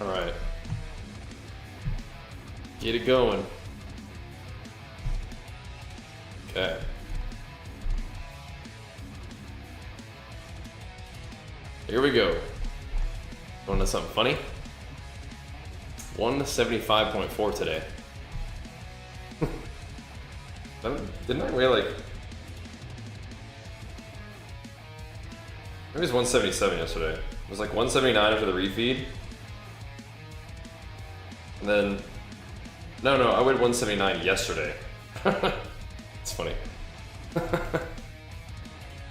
All right. Get it going. Okay. Here we go. Going to something funny? 175.4 today. Didn't I weigh like... Maybe it was 177 yesterday. It was like 179 after the refeed. And then... No, I weighed 179 yesterday. It's funny.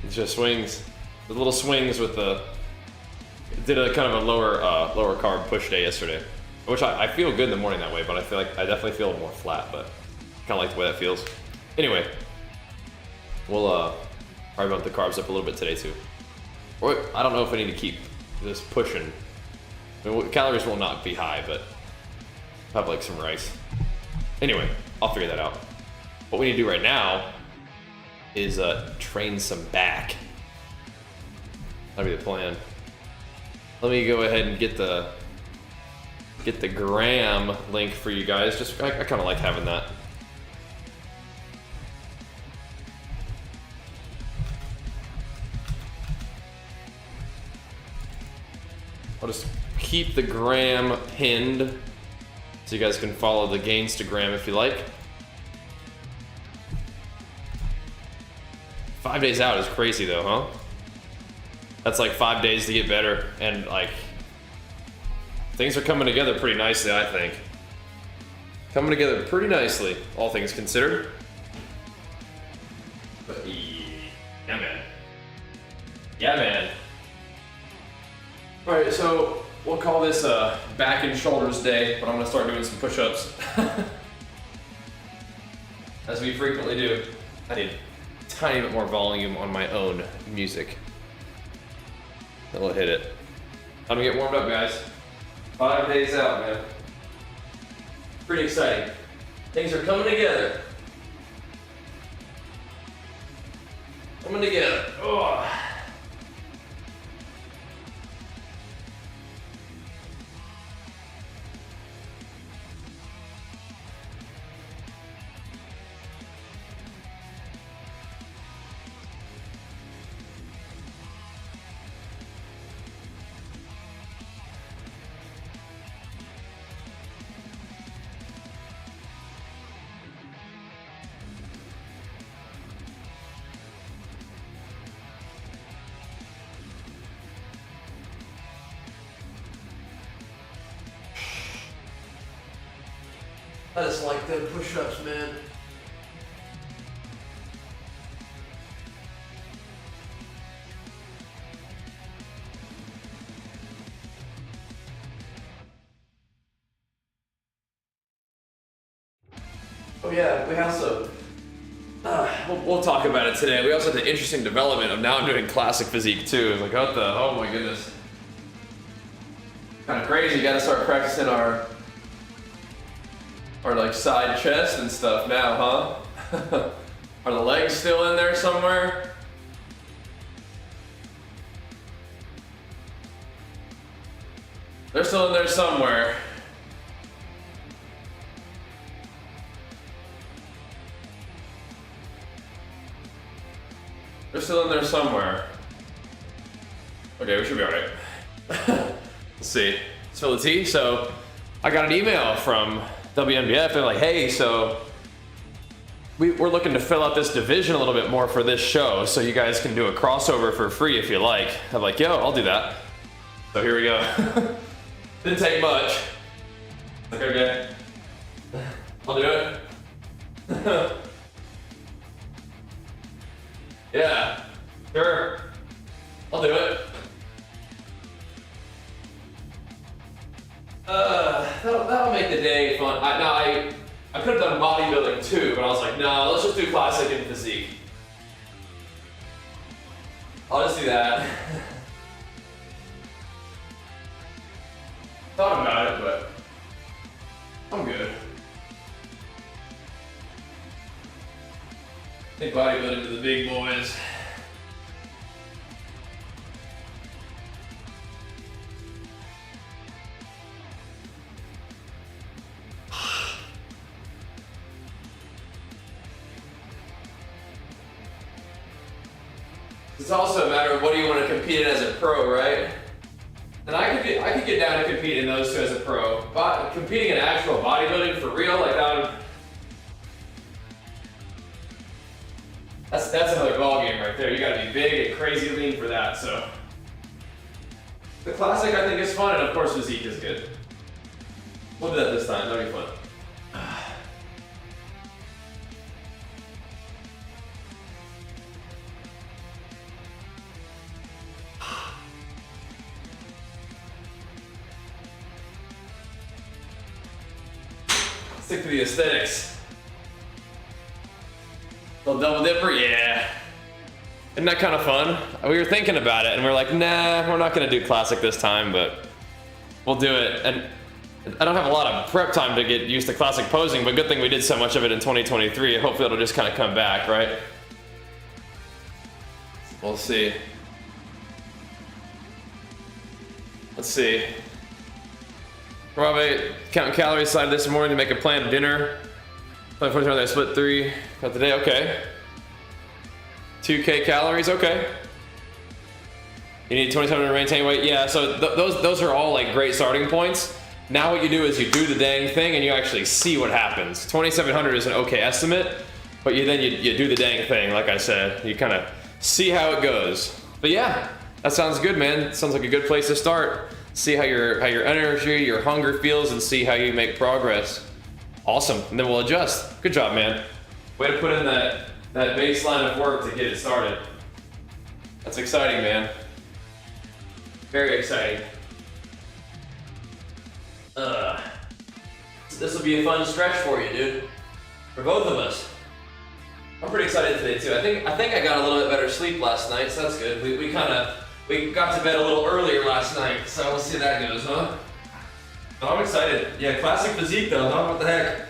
It's just swings. The little swings with the... Did a kind of a lower carb push day yesterday. Which I feel good in the morning that way, but I feel like I definitely feel more flat, but kind of like the way that feels. Anyway, we'll probably bump the carbs up a little bit today too. Or I don't know if I need to keep this pushing. I mean, calories will not be high, but I'll have like some rice. Anyway, I'll figure that out. What we need to do right now is train some back. That'll be the plan. Let me go ahead and get the gram link for you guys. Just I kind of like having that. I'll just keep the gram pinned so you guys can follow the Gainstagram if you like. 5 days out is crazy though, huh? That's like 5 days to get better, and like things are coming together pretty nicely, I think. Coming together pretty nicely, all things considered. But yeah, man. Yeah, man. All right, so we'll call this back and shoulders day, but I'm gonna start doing some push-ups. As we frequently do. I need a tiny bit more volume on my own music. Then we'll hit it. Time to get warmed up, guys. 5 days out, man. Pretty exciting. Things are coming together. Coming together. Oh. I just like them push-ups, man. Oh yeah, we also, we'll talk about it today. We also had the interesting development of now I'm doing classic physique too. It's like, what the, oh my goodness. Kind of crazy, you gotta start practicing our like side chest and stuff now, huh? Are the legs still in there somewhere? They're still in there somewhere. They're still in there somewhere. Okay, we should be all right. Let's see. Let's fill the tea. So I got an email from WNBF. They're like, hey, so we're looking to fill out this division a little bit more for this show, so you guys can do a crossover for free if you like. I'm like, yo, I'll do that. So here we go. Didn't take much. Like, okay, I'll do it. Yeah, sure, I'll do it. That'll make the day fun. I could have done bodybuilding too, but I was like, no, let's just do classic and physique. I'll just do that. Thought about it, but I'm good. Take bodybuilding to the big boys. It's also a matter of what do you want to compete in as a pro, right? And I could get down to compete in those two as a pro. But competing in actual bodybuilding for real, like that's another ball game right there. You got to be big and crazy lean for that. So the classic I think is fun, and of course physique is good. We'll do that this time. That'll be fun. Stick to the aesthetics. Little double dipper, yeah. Isn't that kind of fun? We were thinking about it and we're like, nah, we're not gonna do classic this time, but we'll do it. And I don't have a lot of prep time to get used to classic posing, but good thing we did so much of it in 2023. Hopefully it'll just kind of come back, right? We'll see. Let's see. Probably counting calories side this morning to make a planned dinner. Unfortunately, I split 3 throughout the day. Okay. 2K calories. Okay. You need 27 to maintain weight. Yeah. So those are all like great starting points. Now what you do is you do the dang thing and you actually see what happens. 2,700 is an okay estimate, but you do the dang thing. Like I said, you kind of see how it goes. But yeah, that sounds good, man. Sounds like a good place to start. See how your energy, your hunger feels, and see how you make progress. Awesome, and then we'll adjust. Good job, man. Way to put in that baseline of work to get it started. That's exciting, man. Very exciting. This will be a fun stretch for you, dude. For both of us. I'm pretty excited today too. I think I got a little bit better sleep last night, so that's good. We got to bed a little earlier last night, so we'll see how that goes, huh? Oh, I'm excited. Yeah, classic physique though, huh? What the heck?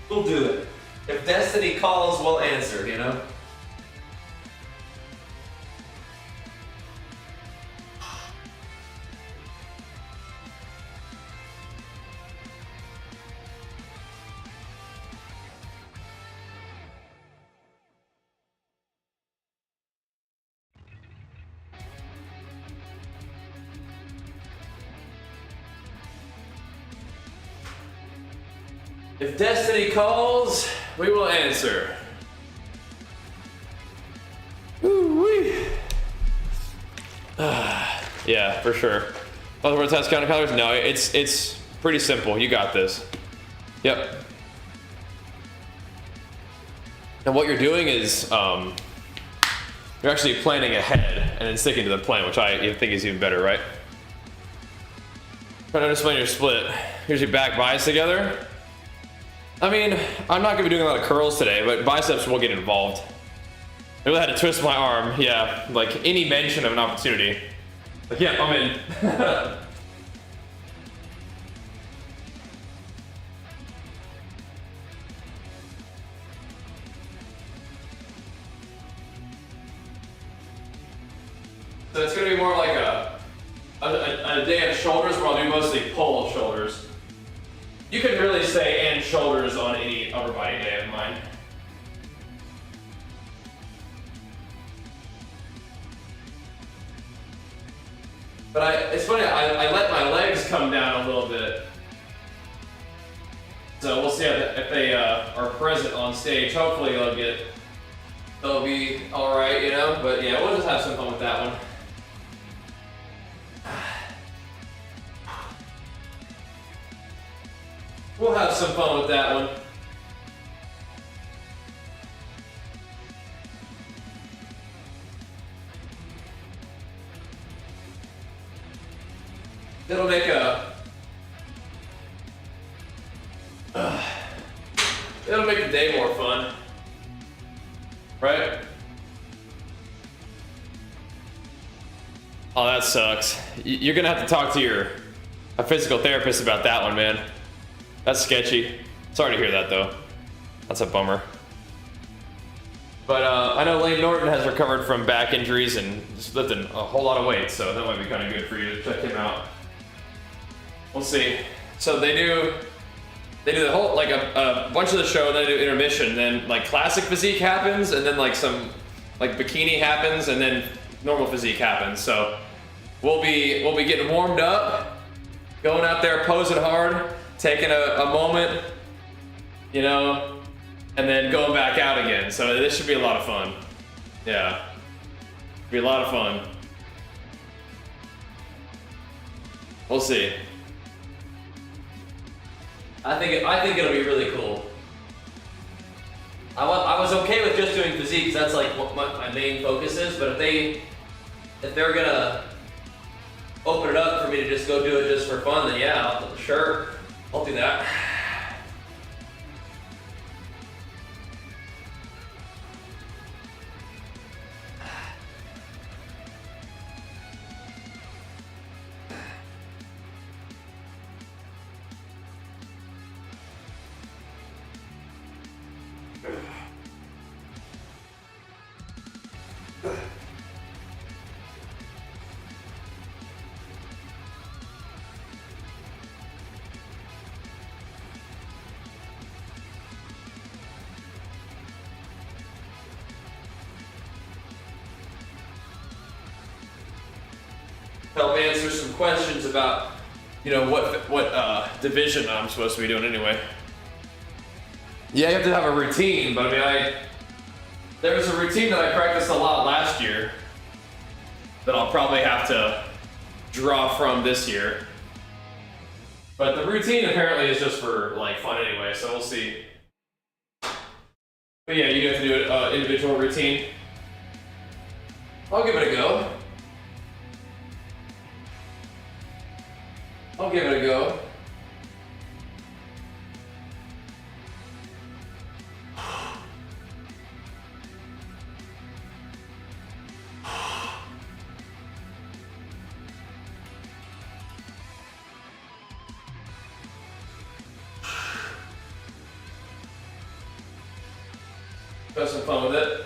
We'll do it. If destiny calls, we'll answer, you know? If destiny calls, we will answer. Woo-wee. Yeah, for sure. Oh, we're test counting calories? No, it's pretty simple. You got this. Yep. And what you're doing is you're actually planning ahead and then sticking to the plan, which I think is even better, right? Trying to explain your split. Here's your back biceps together. I mean, I'm not gonna be doing a lot of curls today, but biceps will get involved. I really had to twist my arm, yeah, like any mention of an opportunity. Like, yeah, I'm in. So it's gonna be more like a day of shoulders where I'll do mostly pull shoulders. You can really say and shoulders on any upper body day of mine. But it's funny, I let my legs come down a little bit. So we'll see if they are present on stage. Hopefully they'll be all right, you know? But yeah, we'll just have some fun with that one. We'll have some fun with that one. It'll make the day more fun, right? Oh, that sucks. You're gonna have to talk to a physical therapist about that one, man. That's sketchy. Sorry to hear that, though. That's a bummer. But I know Lane Norton has recovered from back injuries and just lifted a whole lot of weight, so that might be kind of good for you to check him out. We'll see. So they do the whole, like a bunch of the show, and then they do intermission, then like classic physique happens, and then like some like bikini happens, and then normal physique happens. So we'll be getting warmed up, going out there posing hard, taking a moment, you know, and then going back out again. So this should be a lot of fun. Yeah, be a lot of fun. We'll see. I think it'll be really cool. I was okay with just doing physique because that's like what my main focus is. But if they're gonna open it up for me to just go do it just for fun, then yeah, sure, I'll do that. Help answer some questions about, you know, what division I'm supposed to be doing anyway. Yeah, you have to have a routine, but I mean, there was a routine that I practiced a lot last year that I'll probably have to draw from this year. But the routine apparently is just for like fun anyway, so we'll see. But yeah, you have to do an individual routine. I'll give it a go. I'll give it a go. Have some fun with it.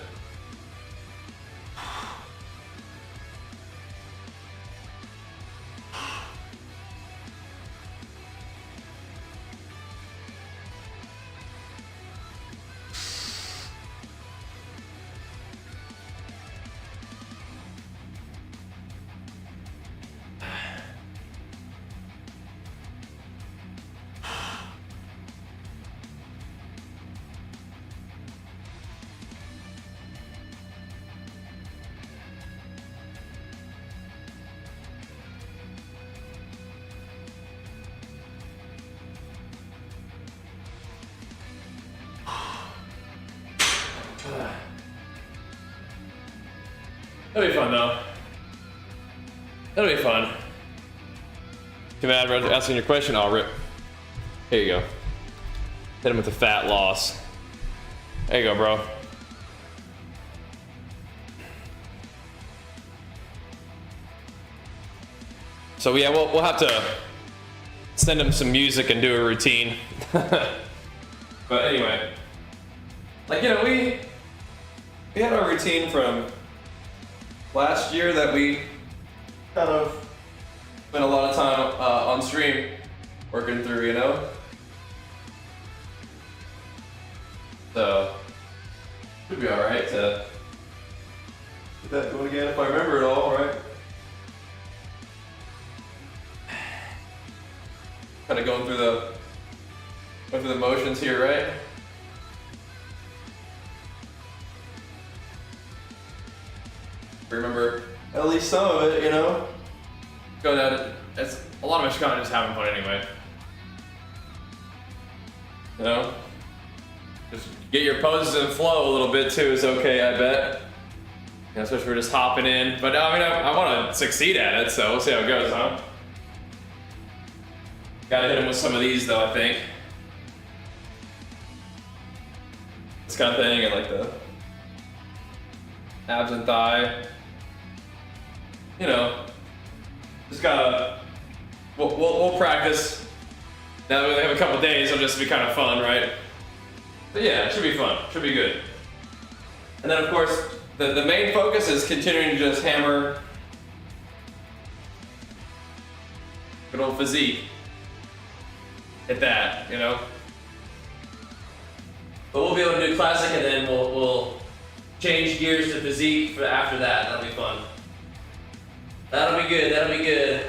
That'll be fun though. That'll be fun. Too bad for asking your question, I'll rip. Here you go. Hit him with the fat loss. There you go, bro. So yeah, we'll have to send him some music and do a routine. But anyway, like, you know, we had our routine from last year that we kind of spent a lot of time on stream working through, you know? So, should be alright to get that going again if I remember it all, right? Kind of going through the motions here, right? Remember at least some of it, you know? Go down. It's a lot of it's kind of just having fun anyway. You know? Just get your poses in flow a little bit too is okay, I bet. You know, especially if we're just hopping in. But I mean, I want to succeed at it, so we'll see how it goes, huh? Gotta hit him with some of these though, I think. This kind of thing, and like the abs and thigh. You know, just gotta, we'll practice. Now that we have a couple days, it'll just be kind of fun, right? But yeah, it should be fun, should be good. And then of course, the main focus is continuing to just hammer good old physique. at that, you know. But we'll be able to do classic, and then we'll change gears to physique for after that. That'll be fun. That'll be good. That'll be good.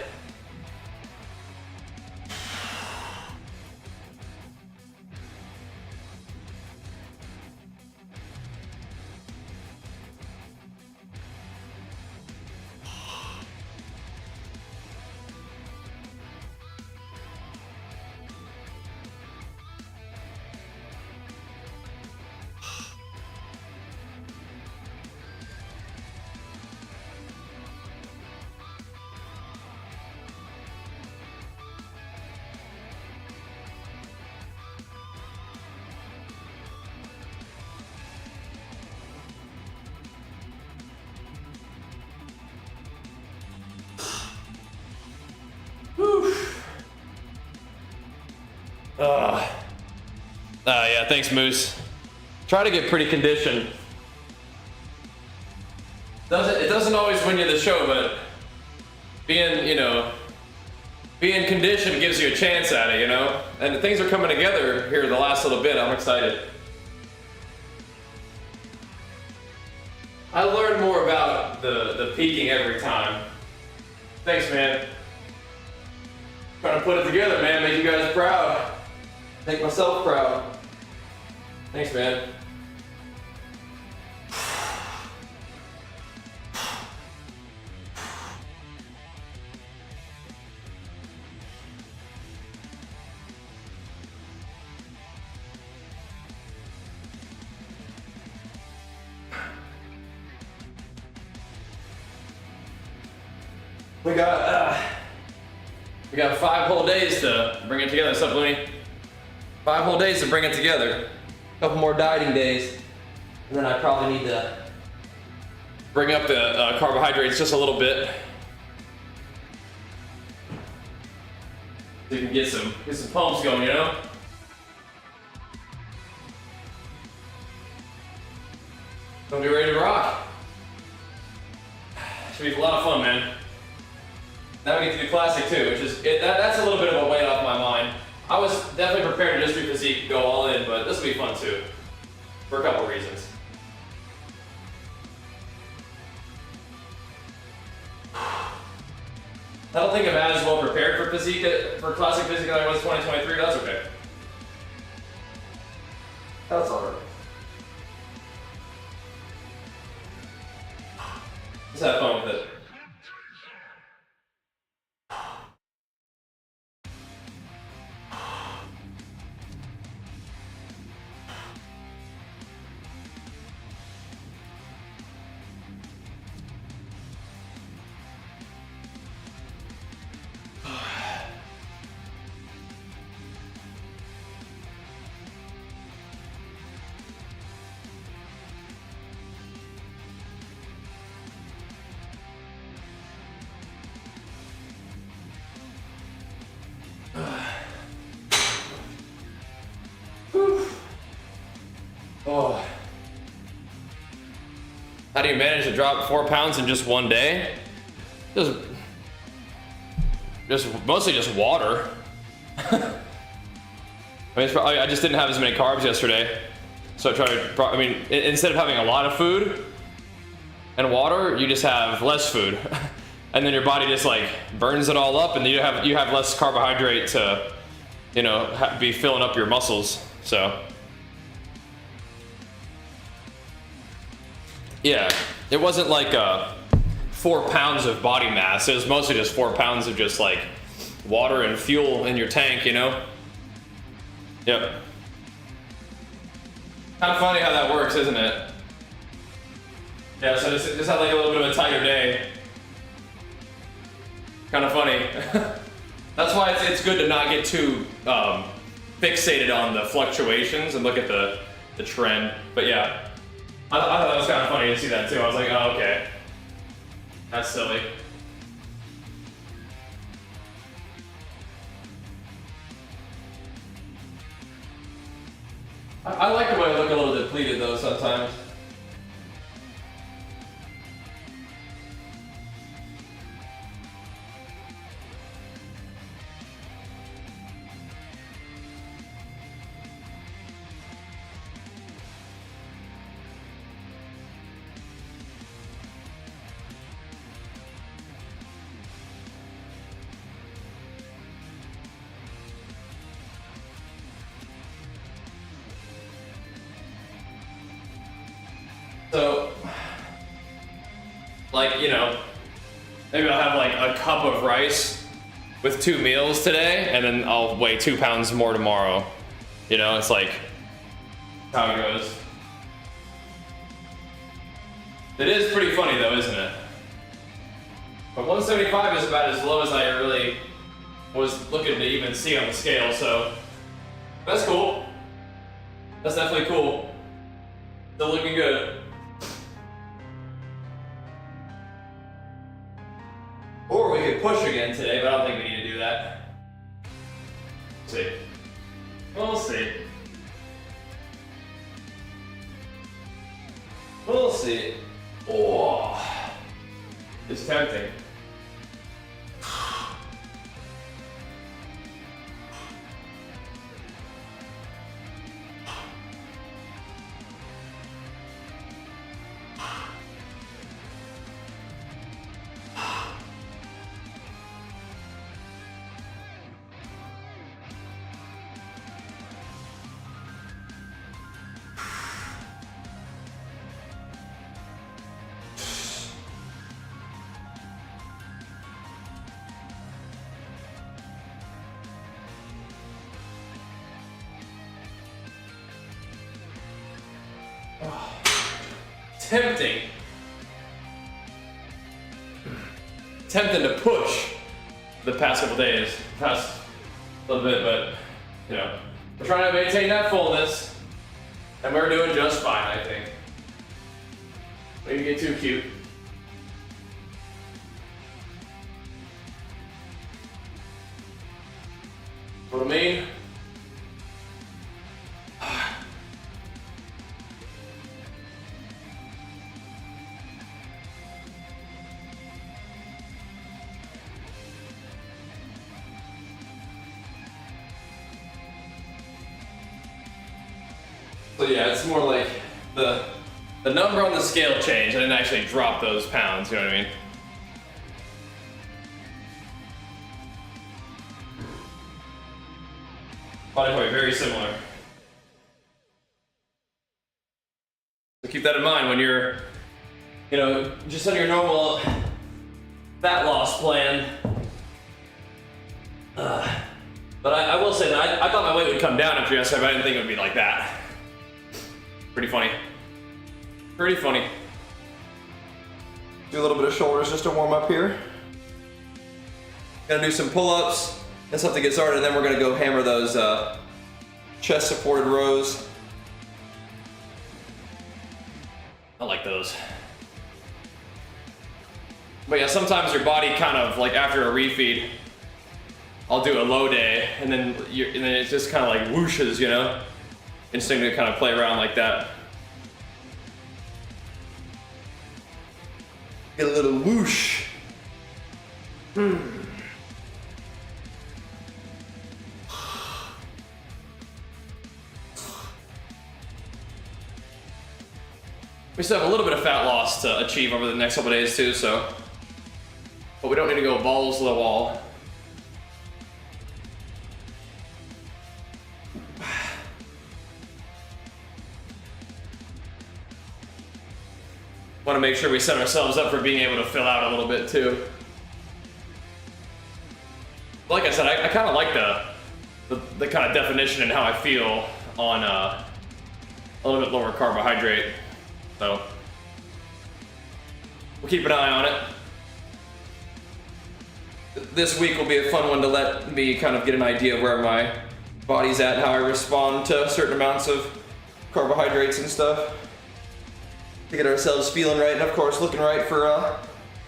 Yeah, thanks, Moose. Try to get pretty conditioned. It doesn't always win you the show, but being conditioned gives you a chance at it, you know? And things are coming together here the last little bit. I'm excited. I learn more about the peaking every time. Thanks, man. Trying to put it together, man. Make you guys proud. Make myself proud. Thanks, man. We got 5 whole days to bring it together. What's up, Looney? 5 whole days to bring it together. A couple more dieting days, and then I probably need to bring up the carbohydrates just a little bit, so you can get some pumps going, you know. Gonna be ready to rock. Should be a lot of fun, man. Now we get to do classic too, which is that's a little bit of a weight off my mind. I was definitely prepared to just do physique and go all in, but this will be fun too, for a couple reasons. I don't think I'm as well prepared for physique, for classic physique as I was 2023. That's okay. That's alright. Let's have fun with it. Oh. How do you manage to drop 4 pounds in just one day? Just mostly just water. I just didn't have as many carbs yesterday, so I tried to. Instead of having a lot of food and water, you just have less food, and then your body just like burns it all up, and then you have less carbohydrate to, be filling up your muscles. So. Yeah, it wasn't like 4 pounds of body mass. It was mostly just 4 pounds of just like water and fuel in your tank, you know? Yep. Kind of funny how that works, isn't it? Yeah, so just had like a little bit of a tighter day. Kind of funny. That's why it's good to not get too fixated on the fluctuations and look at the trend. But yeah. I thought that was kind of funny to see that too. I was like, oh, okay. That's silly. I like the way I look a little depleted though sometimes. like, you know, maybe I'll have like a cup of rice with 2 meals today, and then I'll weigh 2 pounds more tomorrow. You know, it's like how it goes. It is pretty funny though, isn't it? But 175 is about as low as I really was looking to even see on the scale, so that's cool. That's definitely cool. Still looking good. Or we could push again today, but I don't think we need to do that. We'll see. We'll see. We'll see. Oh, it's tempting. Tempting. Tempting to push the past couple days, past little bit, but you know, we're trying to maintain that fullness, and we're doing just fine, I think. We didn't get too cute. What I mean? So yeah, it's more like the number on the scale changed. I didn't actually drop those pounds, you know what I mean? Body weight, very similar. So keep that in mind when you're, you know, just on your normal fat loss plan. But I will say that I thought my weight would come down after yesterday, but I didn't think it would be like that. Pretty funny. Pretty funny. Do a little bit of shoulders just to warm up here. Gonna do some pull-ups and stuff to get started, and then we're gonna go hammer those chest supported rows. I like those. But yeah, sometimes your body kind of like after a refeed, I'll do a low day, and then it just kind of like whooshes, you know? Interesting to kind of play around like that. Get a little whoosh. We still have a little bit of fat loss to achieve over the next couple days too, so. But we don't need to go balls to the wall. Want to make sure we set ourselves up for being able to fill out a little bit too. Like I said, I kind of like the kind of definition and how I feel on a little bit lower carbohydrate. So we'll keep an eye on it. This week will be a fun one to let me kind of get an idea of where my body's at and how I respond to certain amounts of carbohydrates and stuff. To get ourselves feeling right, and of course looking right for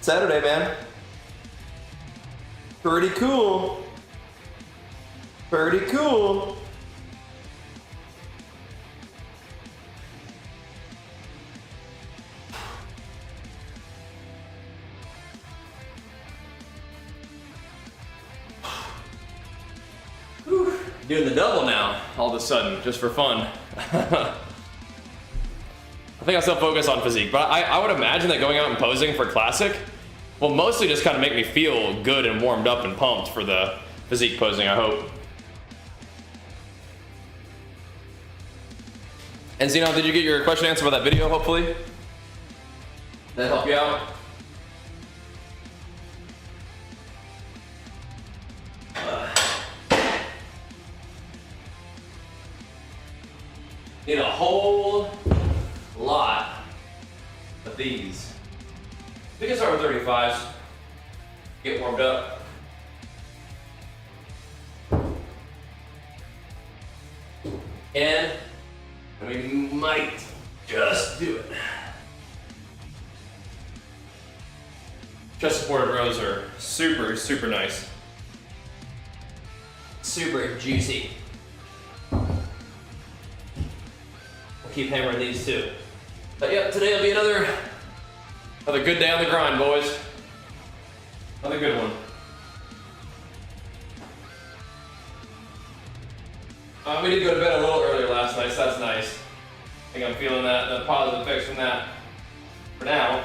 Saturday, man. Pretty cool. Pretty cool. Whew. Doing the double now, all of a sudden, just for fun. I think I'll still focus on physique, but I would imagine that going out and posing for Classic will mostly just kind of make me feel good and warmed up and pumped for the physique posing, I hope. And Zeno, did you get your question answered by that video, hopefully? Did that help you out? Need a whole lot of these. We can start with 35s. Get warmed up. And we might just do it. Chest supported rows are super, super nice. Super juicy. We'll keep hammering these too. But yeah, today will be another good day on the grind, boys. Another good one. We did go to bed a little earlier last night, so that's nice. I think I'm feeling the positive effects from that for now.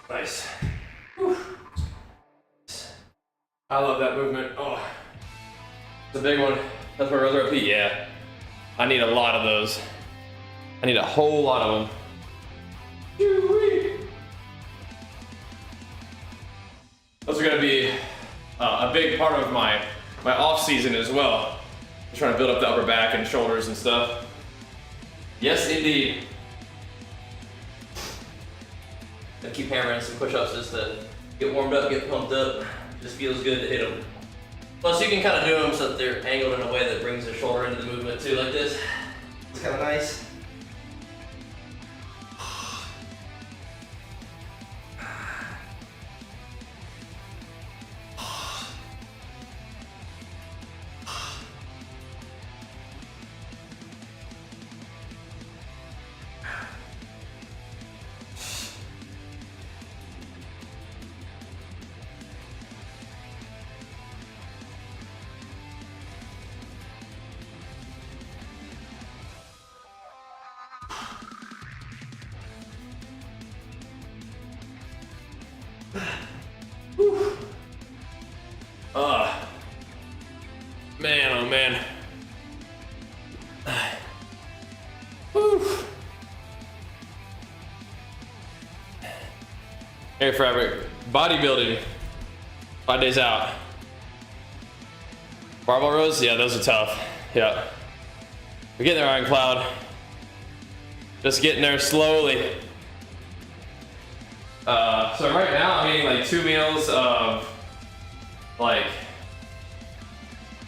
Nice. Whew. I love that movement. Oh, it's a big one. That's my rows RP. Yeah, I need a lot of those. I need a whole lot of them. Those are gonna be a big part of my off season as well. I'm trying to build up the upper back and shoulders and stuff. Yes, indeed. I keep hammering some push-ups just to get warmed up, get pumped up. Just feels good to hit them. Plus, you can kind of do them so that they're angled in a way that brings the shoulder into the movement too, like this. It's kind of nice. Man, oh man. Hey, Fabric. Bodybuilding. 5 days out. Barbell rows? Yeah, those are tough. Yeah. We're getting there, Iron Cloud. Just getting there slowly. So right now I'm eating like 2 meals of like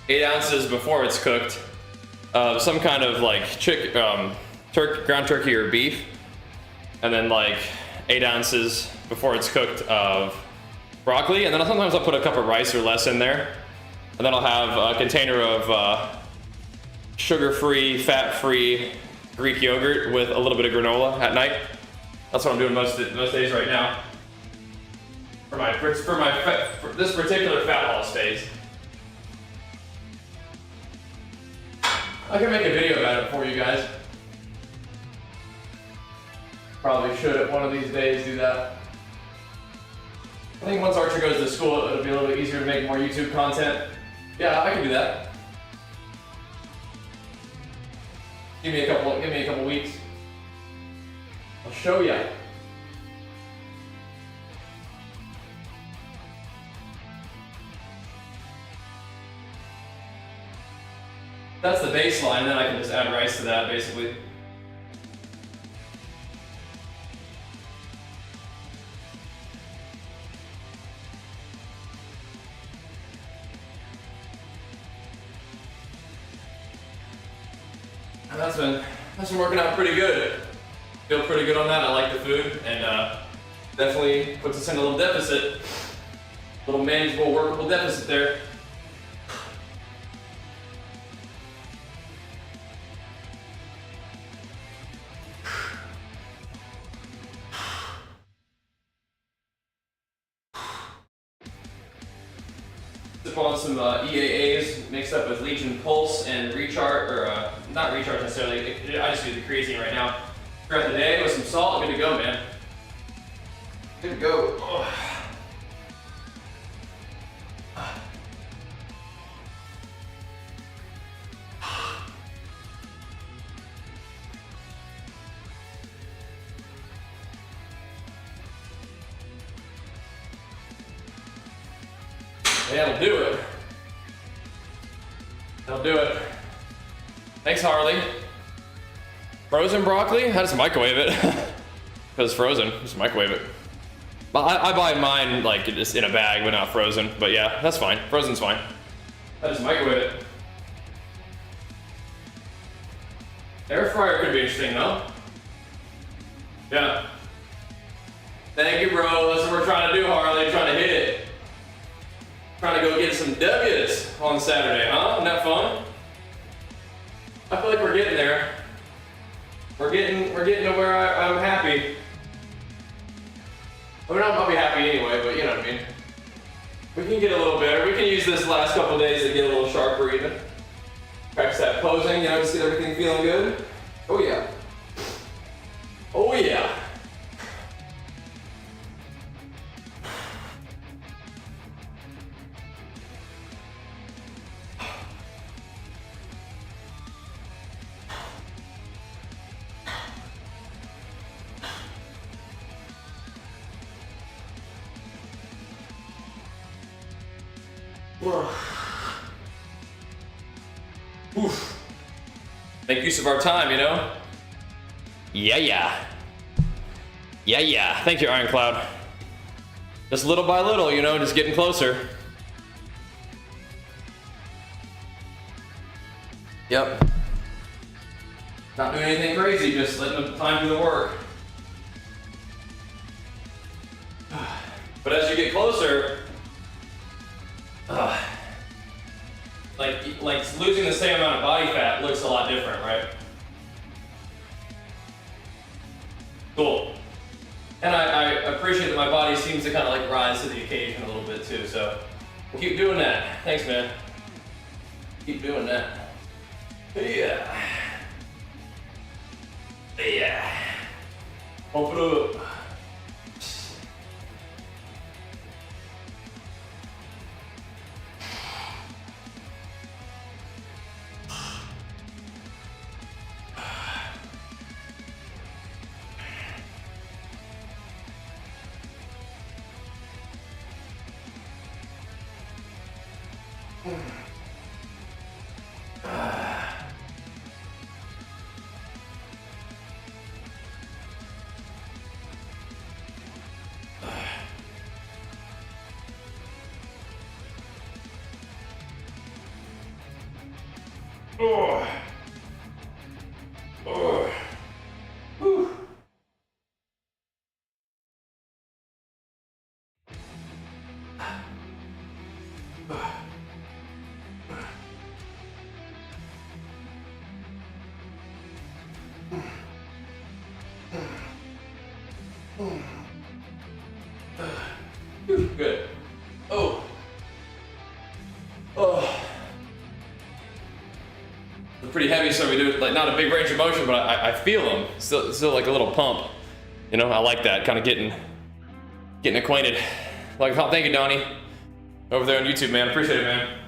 8 ounces before it's cooked of some kind of like ground turkey or beef, and then like 8 ounces before it's cooked of broccoli, and then sometimes I'll put a cup of rice or less in there, and then I'll have a container of sugar-free, fat-free Greek yogurt with a little bit of granola at night. That's what I'm doing most days right now. For this particular fat loss phase. I can make a video about it for you guys. Probably should at one of these days do that. I think once Archer goes to school, it'll be a little bit easier to make more YouTube content. Yeah, I can do that. Give me a couple weeks. I'll show ya. That's the baseline, then I can just add rice to that, basically. And that's been working out pretty good. Feel pretty good on that. I like the food, and definitely puts us in a little deficit. A little manageable, workable deficit there. Sip on some EAAs mixed up with Legion Pulse and Recharge, or not Recharge necessarily. I just do the creatine right now. Throughout the day with some salt, good to go, man. Good to go. Oh. Yeah, that'll do it. That'll do it. Thanks, Harley. Frozen broccoli? I just microwave it. Because it's frozen, just microwave it. But I buy mine like just in a bag, but not frozen. But yeah, that's fine. Frozen's fine. I just microwave it. Air fryer could be interesting, though. Yeah. Thank you, bro. That's what we're trying to do, Harley. Trying to hit it. Trying to go get some W's on Saturday, huh? Isn't that fun? I feel like we're getting there. We're getting to where I'm happy. I mean, I'll be happy anyway, but you know what I mean. We can get a little better. We can use this last couple of days to get a little sharper even. Practice that posing, you know, just get everything feeling good. Oh yeah. Oh yeah. Oof. Make use of our time, you know? Yeah. Thank you, Iron Cloud. Just little by little, you know, just getting closer. Yep. Not doing anything crazy, just letting the time do the work. But as you get closer, like losing the same amount of body fat looks a lot different, right? Cool. And I appreciate that my body seems to kind of like rise to the occasion a little bit too, so we'll keep doing that. Thanks, man. Keep doing that. Yeah. Pump it up. Oh. Oh. Whew. Good. Oh. Oh. They're pretty heavy, so we do like not a big range of motion, but I feel them. Still like a little pump. You know, I like that kind of getting acquainted. Like, thank you, Donnie, over there on YouTube, man. Appreciate it, man.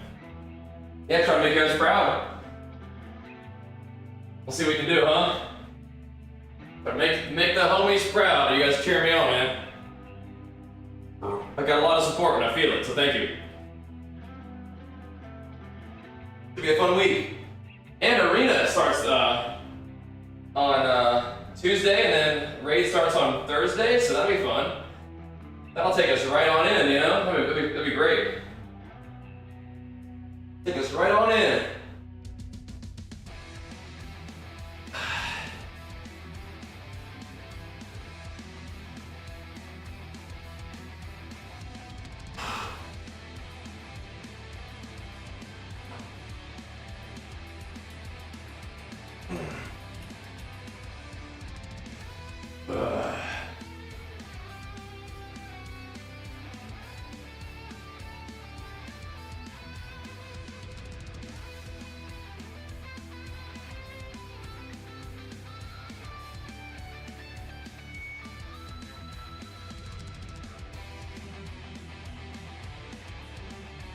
Yeah, try to make you guys proud. We'll see what we can do, huh? But make the homies proud. You guys cheer me on, man. I got a lot of support when I feel it, so thank you. Should be a fun week. And Arena starts on Tuesday, and then Raid starts on Thursday, so that'll be fun. That'll take us right on in, you know? That'd be great. Take us right on in.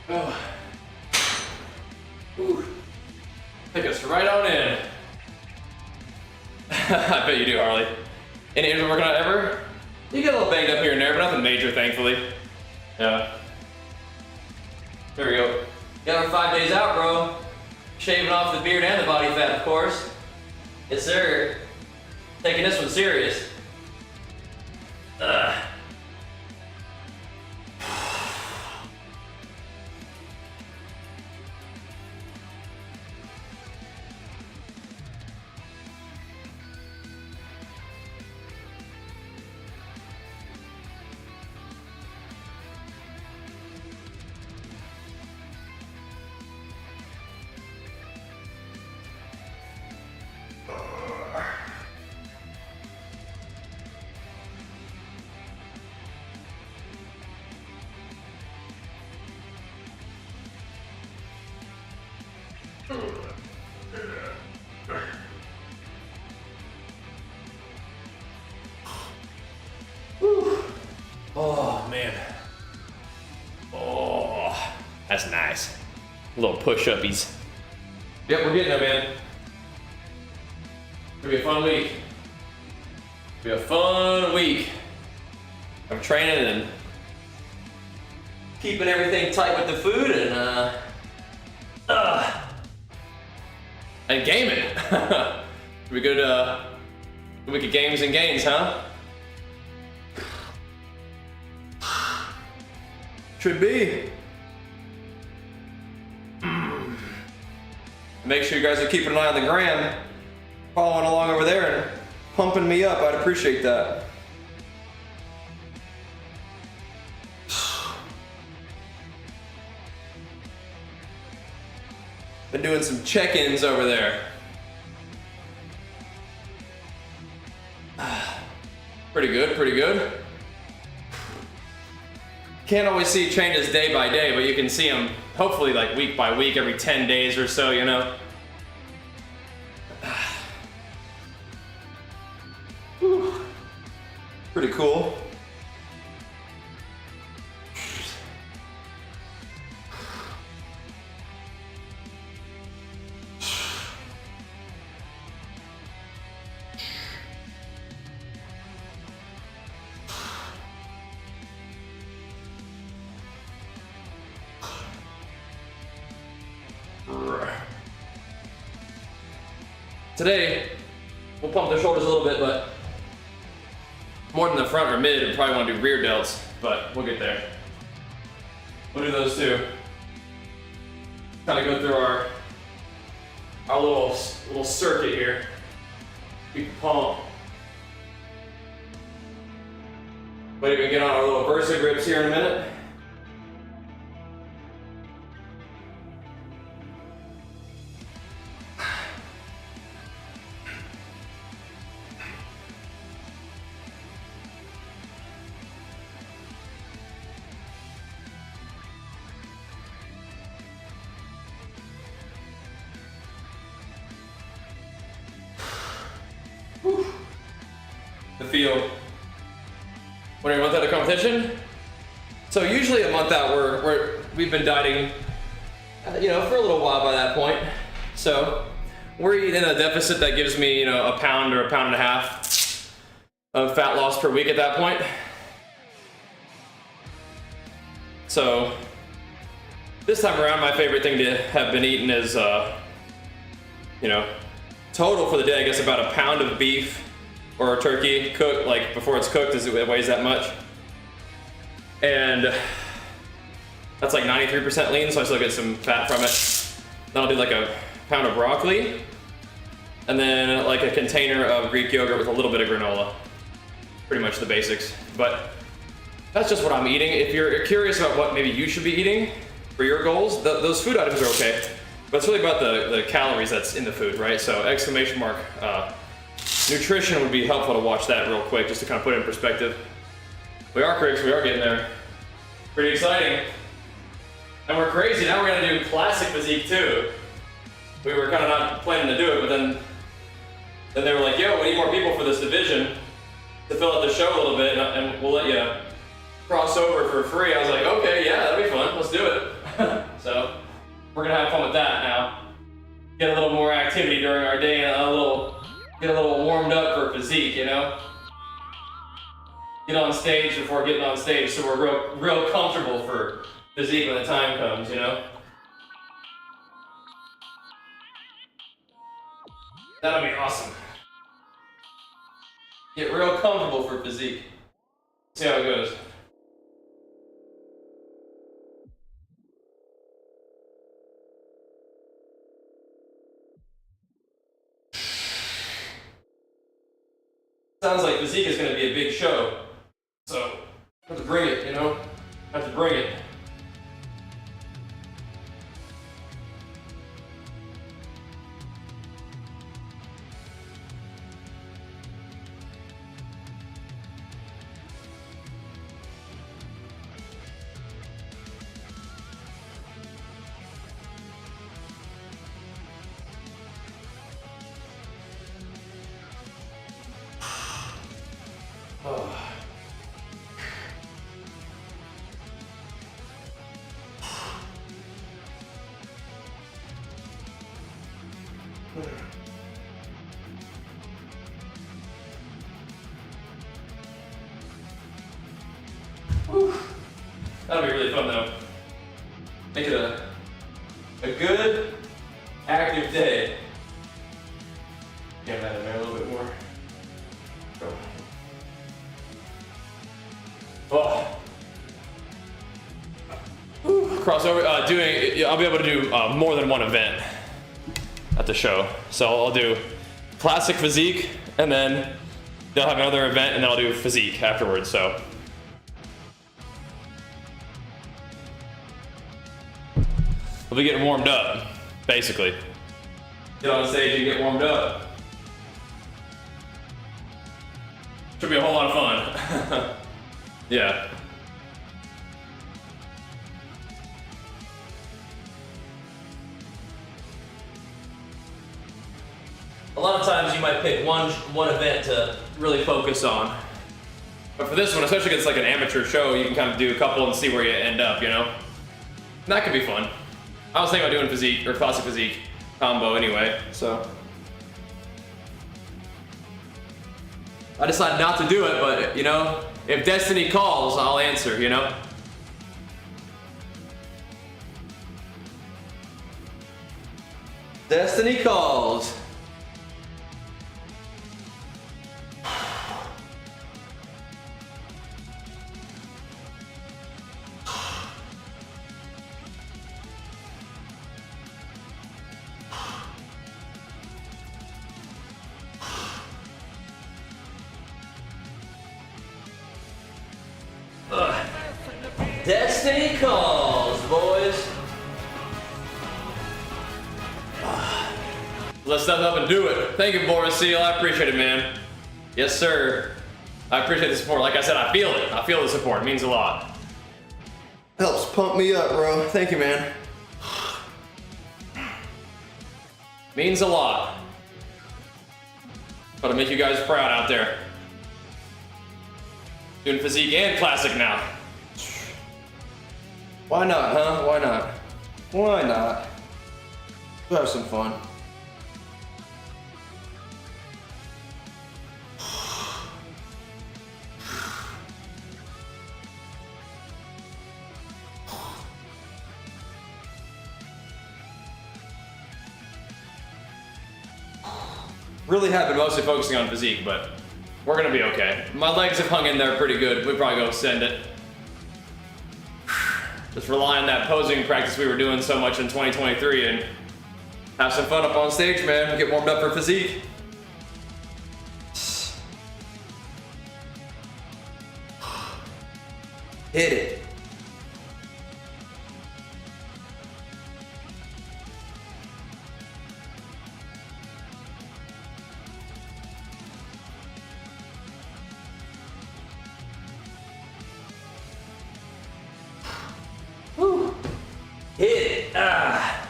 Oh. Ooh. Take us right on in. I bet you do, Harley. Any injuries working out ever? You get a little banged up here and there, but nothing major, thankfully. Yeah. There we go. Got our 5 days out, bro. Shaving off the beard and the body fat, of course. Yes, sir. Taking this one serious. Ugh. Oh, man. Oh, that's nice. Little push-uppies. Yep, we're getting there, man. It's gonna be a fun week. It's gonna be a fun week. I'm training and keeping everything tight with the food and gaming. We good week of games and gains, huh? Should be. Make sure you guys are keeping an eye on the gram, following along over there and pumping me up. I'd appreciate that. Been doing some check-ins over there. Pretty good, pretty good. Can't always see changes day by day, but you can see them hopefully like week by week, every 10 days or so, you know. Pretty cool. Today, we'll pump the shoulders a little bit, but more than the front or mid, we probably want to do rear delts, but we'll get there. We'll do those too. Kind of go through our little circuit here. Keep the pump. But we can get on our little Versa grips here in a minute. The feel. When are you a month out of competition? So usually a month out, we've been dieting, you know, for a little while by that point. So we're eating a deficit that gives me, you know, a pound or a pound and a half of fat loss per week at that point. So this time around, my favorite thing to have been eaten is, you know, total for the day, I guess about a pound of beef or a turkey cooked, like before it's cooked, it weighs that much. And that's like 93% lean, so I still get some fat from it. Then I'll do like a pound of broccoli, and then like a container of Greek yogurt with a little bit of granola. Pretty much the basics. But that's just what I'm eating. If you're curious about what maybe you should be eating for your goals, those food items are okay. But it's really about the calories that's in the food, right? So exclamation mark, nutrition would be helpful to watch that real quick, just to kind of put it in perspective. We are critics, we are getting there. Pretty exciting. And we're crazy, now we're gonna do classic physique too. We were kind of not planning to do it, but then they were like, yo, we need more people for this division to fill out the show a little bit, and we'll let you cross over for free. I was like, okay, yeah, that'll be fun, let's do it. So we're gonna have fun with that now. Get a little more activity during our day and get a little warmed up for physique, you know? Get on stage before getting on stage so we're real comfortable for physique when the time comes, you know? That'll be awesome. Get real comfortable for physique. See how it goes. Sounds like physique is going to be a big show. So, I have to bring it, you know? I have to bring it. Oh. Whew. That'll be really fun though. Make it a good, active day. Get that in there a little bit more. Go. Oh. Crossover, I'll be able to do more than one event at the show. So I'll do classic physique, and then they'll have another event, and then I'll do physique afterwards, so. We'll be getting warmed up, basically. Get on stage and get warmed up. Should be a whole lot of fun. Yeah. A lot of times you might pick one event to really focus on. But for this one, especially if it's like an amateur show, you can kind of do a couple and see where you end up, you know? And that could be fun. I was thinking about doing physique, or classic physique combo anyway, so. I decided not to do it, but you know, if destiny calls, I'll answer, you know? Destiny calls. Destiny calls, boys. Let's step up and do it. Thank you, Boris Seal. I appreciate it, man. Yes, sir. I appreciate the support. Like I said, I feel it. I feel the support. It means a lot. Helps pump me up, bro. Thank you, man. Means a lot. Gotta make you guys proud out there. Doing physique and classic now. Why not, huh? Why not? Why not? We'll have some fun. Really have been mostly focusing on physique, but we're gonna be okay. My legs have hung in there pretty good. We'll probably go send it. Just rely on that posing practice we were doing so much in 2023 and have some fun up on stage, man. Get warmed up for physique. Hit it. Hit it. Ah.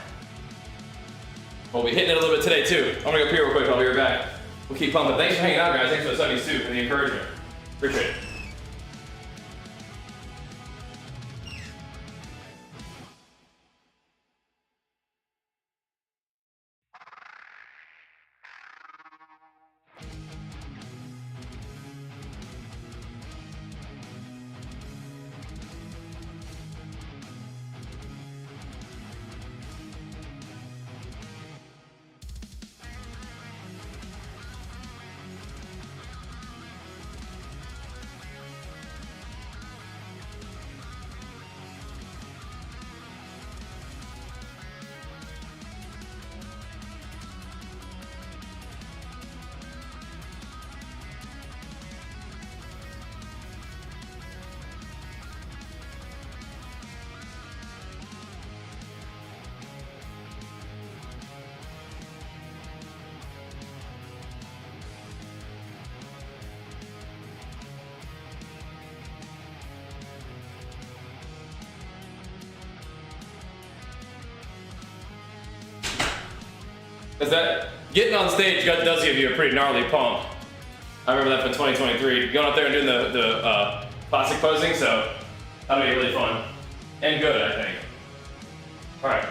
We'll be hitting it a little bit today too. I'm gonna go pee real quick. I'll be right back. We'll keep pumping. Thanks for hanging out, guys. Thanks for the subbies too and the encouragement. Appreciate it. Because that getting on stage does give you a pretty gnarly pump. I remember that from 2023, going up there and doing the classic posing, so that'll be really fun. And good, I think. Alright.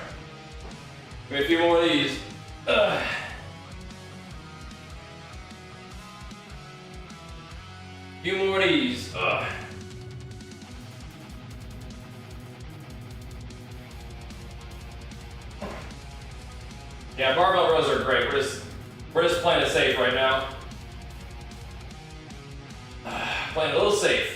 Give me a few more of these. A few more of these. Yeah, barbell rows are great. We're just playing it safe right now. Playing a little safe.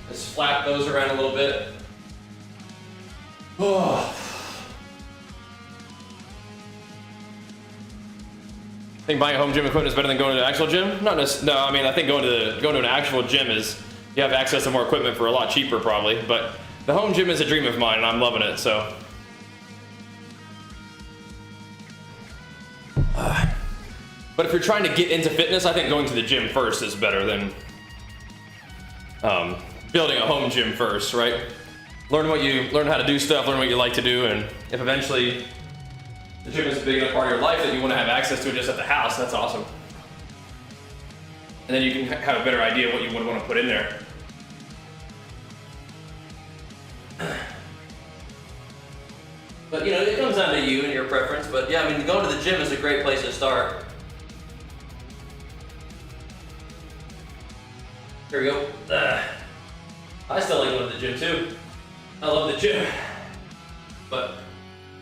Just flap those around a little bit. Oh. I think buying a home gym equipment is better than going to an actual gym? Not necessarily. No, I mean I think going to an actual gym is you have access to more equipment for a lot cheaper probably. But the home gym is a dream of mine and I'm loving it. So. But if you're trying to get into fitness, I think going to the gym first is better than building a home gym first, right? Learn how to do stuff, learn what you like to do, and if eventually the gym is a big enough part of your life that you want to have access to it just at the house, that's awesome. And then you can have a better idea of what you would want to put in there. But you know, it comes down to you and your preference, but yeah, I mean, going to the gym is a great place to start. Here we go. I still like going to the gym too. I love the gym. But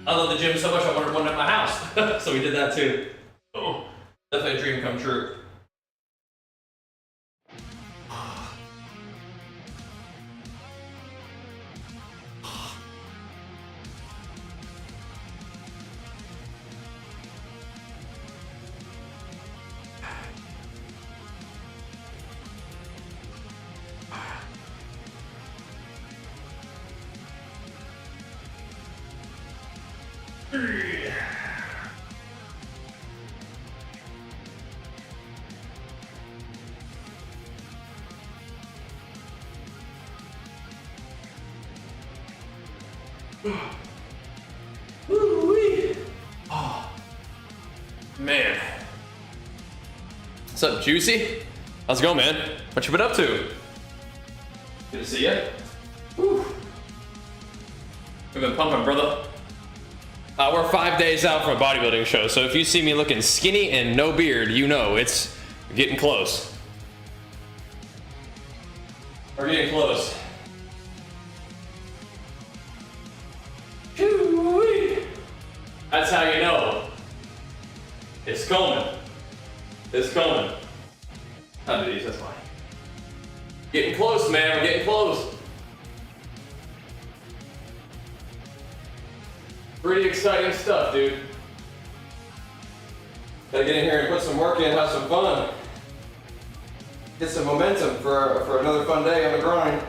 I love the gym so much I wanted one at my house. So we did that too. Oh, definitely a dream come true. Woo-wee. Oh, man. What's up, Juicy? How's it going, man? What you been up to? Good to see you. Woo. We've been pumping, brother. We're 5 days out from a bodybuilding show, so if you see me looking skinny and no beard, you know it's getting close. We're getting close. That's how you know. It's coming. It's coming. I'll do these, that's fine. Getting close, man, we're getting close. Pretty exciting stuff, dude. Gotta get in here and put some work in, have some fun. Get some momentum for another fun day on the grind.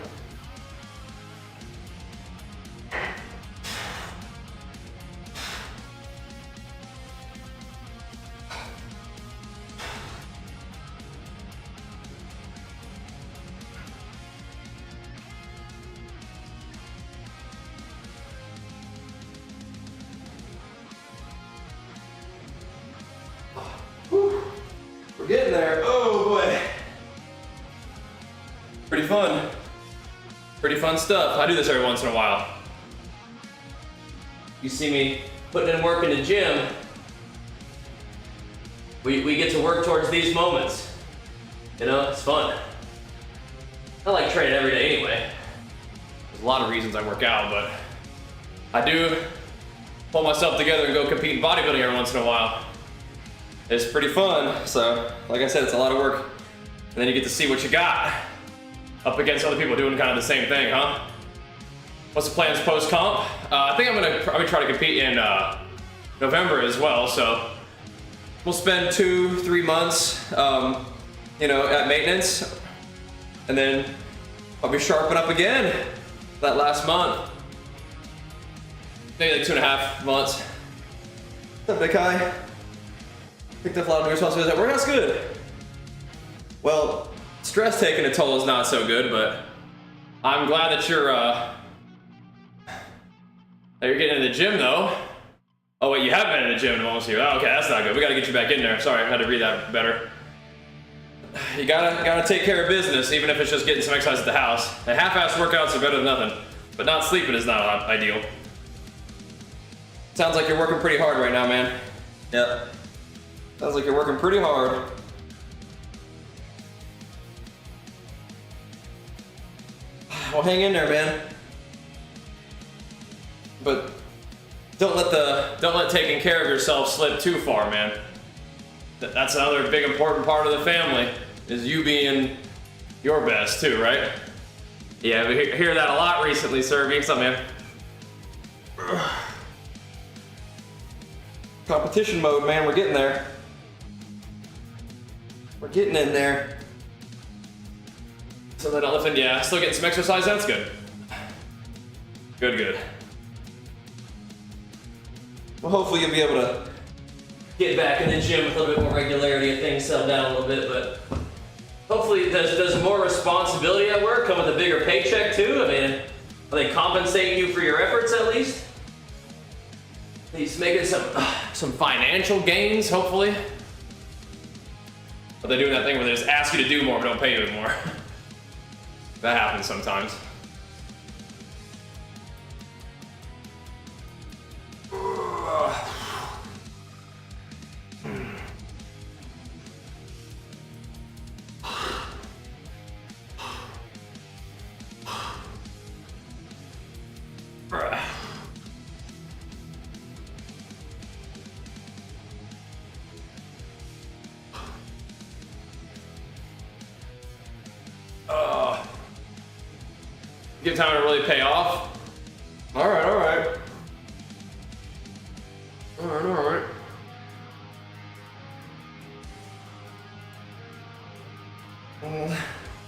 We're getting there. Oh boy. fun. Pretty fun stuff. I do this every once in a while. You see me putting in work in the gym. We get to work towards these moments. You know, it's fun. I like training every day anyway. There's a lot of reasons I work out, but I do pull myself together and go compete in bodybuilding every once in a while. It's pretty fun. So, like I said, it's a lot of work. And then you get to see what you got up against other people doing kind of the same thing, huh? What's the plans post-comp? I think I'm gonna try to compete in November as well, so we'll spend 2-3 months, you know, at maintenance, and then I'll be sharpen up again that last month. Maybe like 2.5 months. What's up, big guy? Picked up a lot of new responsibilities at work. That's good. Well, stress taking a toll is not so good, but I'm glad that you're getting in the gym though. Oh wait, you have been in the gym in almost a year. Oh, okay, that's not good. We gotta get you back in there. Sorry, I had to read that better. You gotta take care of business, even if it's just getting some exercise at the house. And half-assed workouts are better than nothing, but not sleeping is not ideal. Sounds like you're working pretty hard right now, man. Yep. Sounds like you're working pretty hard. Well, hang in there, man. But don't let taking care of yourself slip too far, man. That's another big important part of the family, is you being your best too, right? Yeah, we hear that a lot recently, sir. What's up, man? Competition mode, man. We're getting there. We're getting in there. So they're not lifting. Yeah, still getting some exercise. That's good. Good. Well, hopefully you'll be able to get back in the gym with a little bit more regularity and things settle down a little bit, but hopefully does more responsibility at work come with a bigger paycheck too? I mean, are they compensating you for your efforts at least? At least making some financial gains, hopefully? Are they doing that thing where they just ask you to do more but don't pay you anymore? That happens sometimes. Get time to really pay off. All right.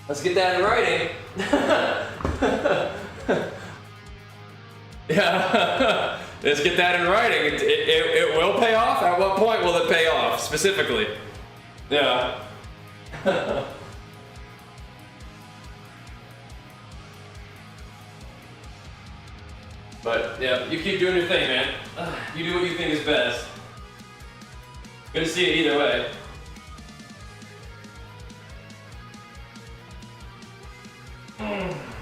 Let's get that in writing. Yeah, let's get that in writing. It will pay off. At what point will it pay off specifically? Yeah. But yeah, you keep doing your thing, man. You do what you think is best. Good to see you either way.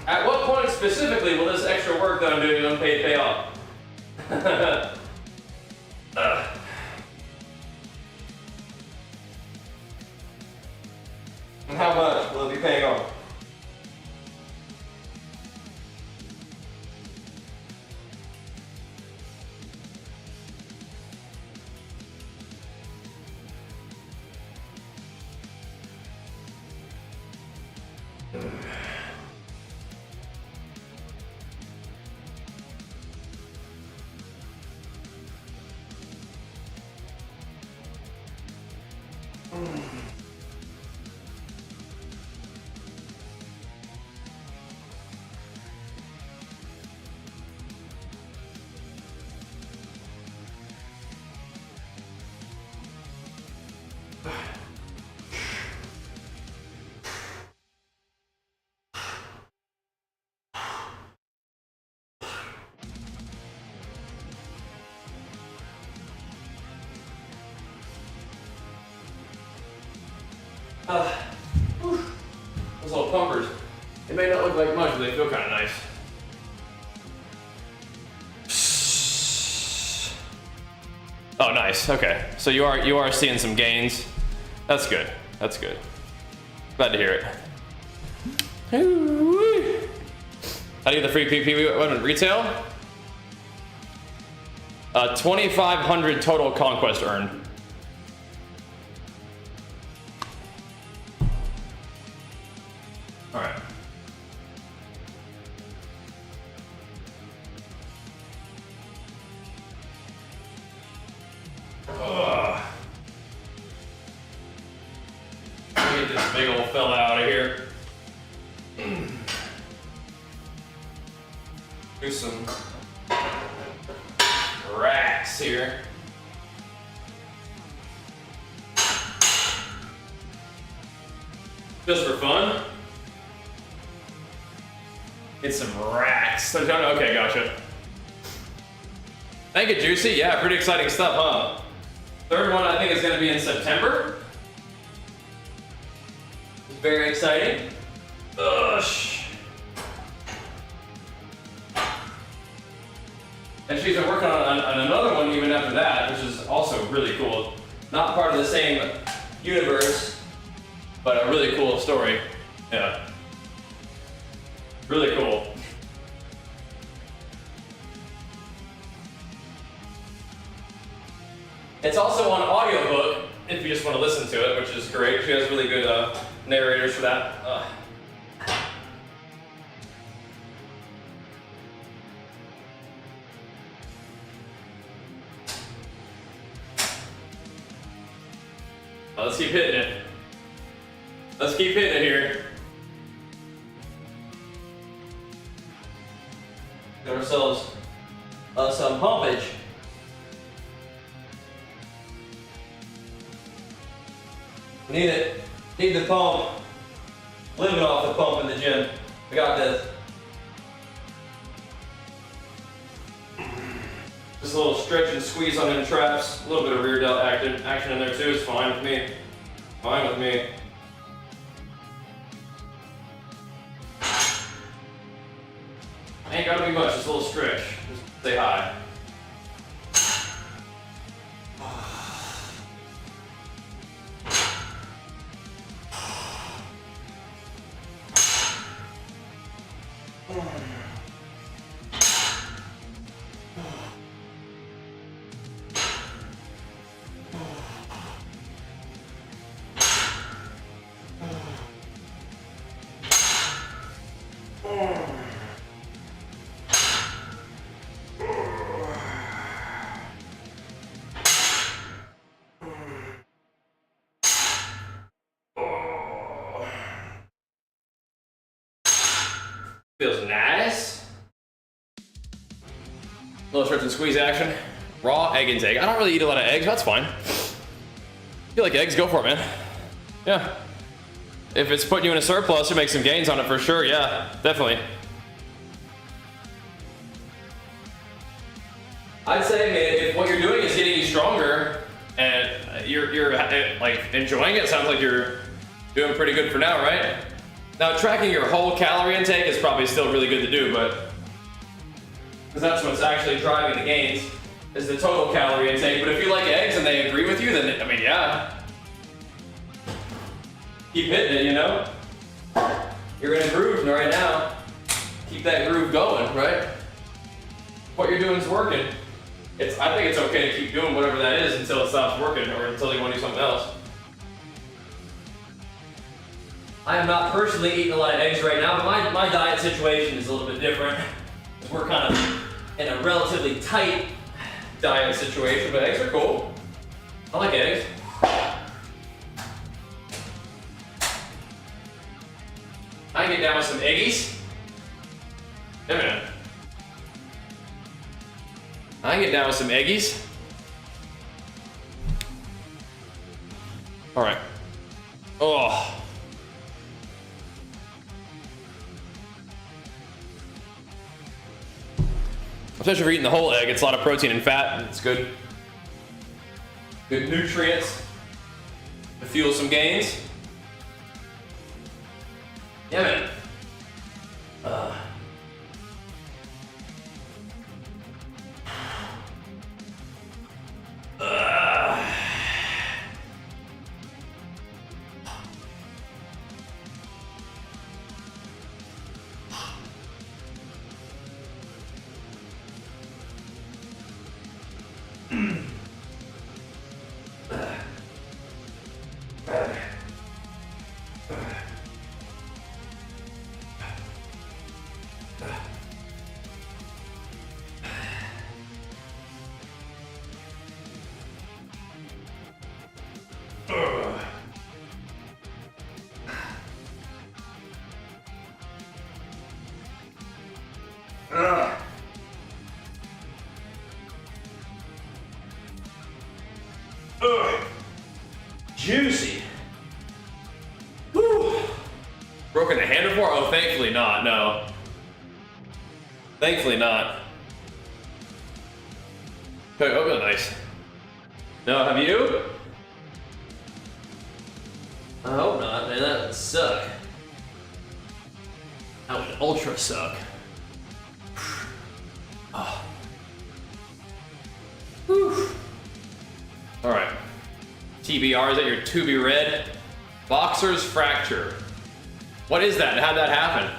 At what point specifically will this extra work that I'm doing unpaid pay off? And how much will it be paying off? Those little pumpers, they It may not look like much, but they feel kind of nice. Oh, nice. Okay, so you are seeing some gains. That's good. That's good. Glad to hear it. How do you get the free PP? What, retail? 2,500 total conquest earned. All right. Get this big old fella out of here. Do some racks here. Just for fun. Get some racks. Okay, gotcha. Thank you, Juicy. Yeah, pretty exciting stuff, huh? Third one I think is gonna be in September. It's very exciting. Ugh. And she's been working on another one even after that, which is also really cool. Not part of the same universe, but a really cool story. Yeah. Really cool. It's also on audiobook if you just want to listen to it, which is great. She has really good narrators for that. Let's keep hitting it. Let's keep hitting it here. Get ourselves some pumpage. Need it. Need the pump. Living off the pump in the gym. I got this. Just a little stretch and squeeze on them traps. A little bit of rear delt action in there too. It's fine with me. Fine with me. Ain't gotta be much. Just a little stretch. Just say hi. Feels nice. Little stretch and squeeze action. Raw egg intake. I don't really eat a lot of eggs, but that's fine. If you like eggs, go for it, man. Yeah. If it's putting you in a surplus, you make some gains on it for sure. Yeah, definitely. I'd say, man, if what you're doing is getting you stronger and you're like enjoying it, sounds like you're doing pretty good for now, right? Now, tracking your whole calorie intake is probably still really good to do, but because that's what's actually driving the gains is the total calorie intake. But if you like eggs and they agree with you, then I mean, yeah, keep hitting it. You know, you're in a groove right now. Keep that groove going, right? What you're doing is working. I think it's okay to keep doing whatever that is until it stops working or until you want to do something else. I am not personally eating a lot of eggs right now, but my diet situation is a little bit different. We're kind of in a relatively tight diet situation, but eggs are cool. I like eggs. I can get down with some eggies. Yeah, man. I can get down with some eggies. All right. Oh. Especially if you're eating the whole egg, it's a lot of protein and fat, and it's good. Good nutrients to fuel some gains. Yeah, man. Juicy. Whew. Broken the hand before? Oh, thankfully not, no. Thankfully not. Okay, oh, nice. No, have you? I hope not, man, that would suck. That would ultra suck. Oh. Whew. All right. TBR, is that your to be read? Boxer's fracture. What is that? How'd that happen?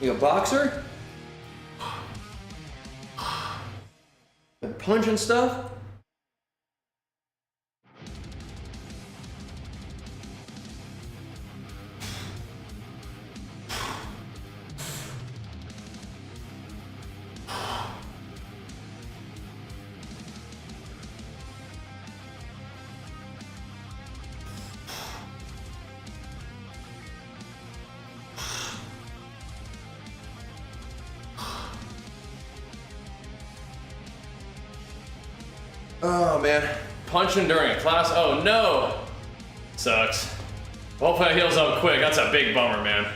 You a boxer? Been punching stuff? Oh man, punching during a class? Oh no! Sucks. Hopefully it heals up quick. That's a big bummer, man.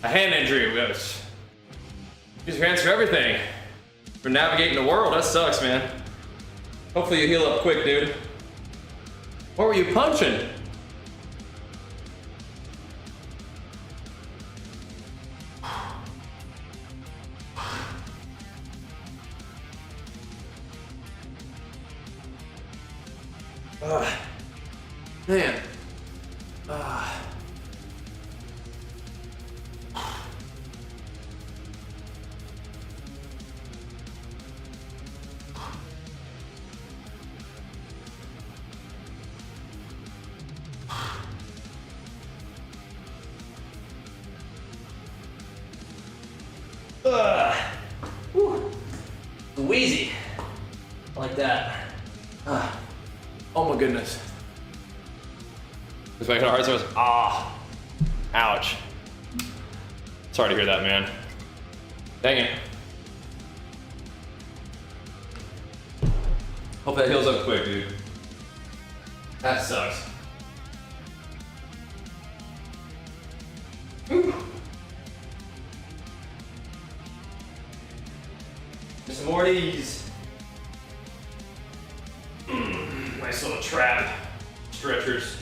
A hand injury. Use your hands for everything. For navigating the world, that sucks, man. Hopefully you heal up quick, dude. What were you punching? Man. Whew. Wheezy. I like that. Oh my goodness. Just making a hard sound. Ah. Ouch. Sorry to hear that, man. Dang it. Hope that heals up quick, dude. That sucks. Whew. Some more of these. Nice little trap. Stretchers.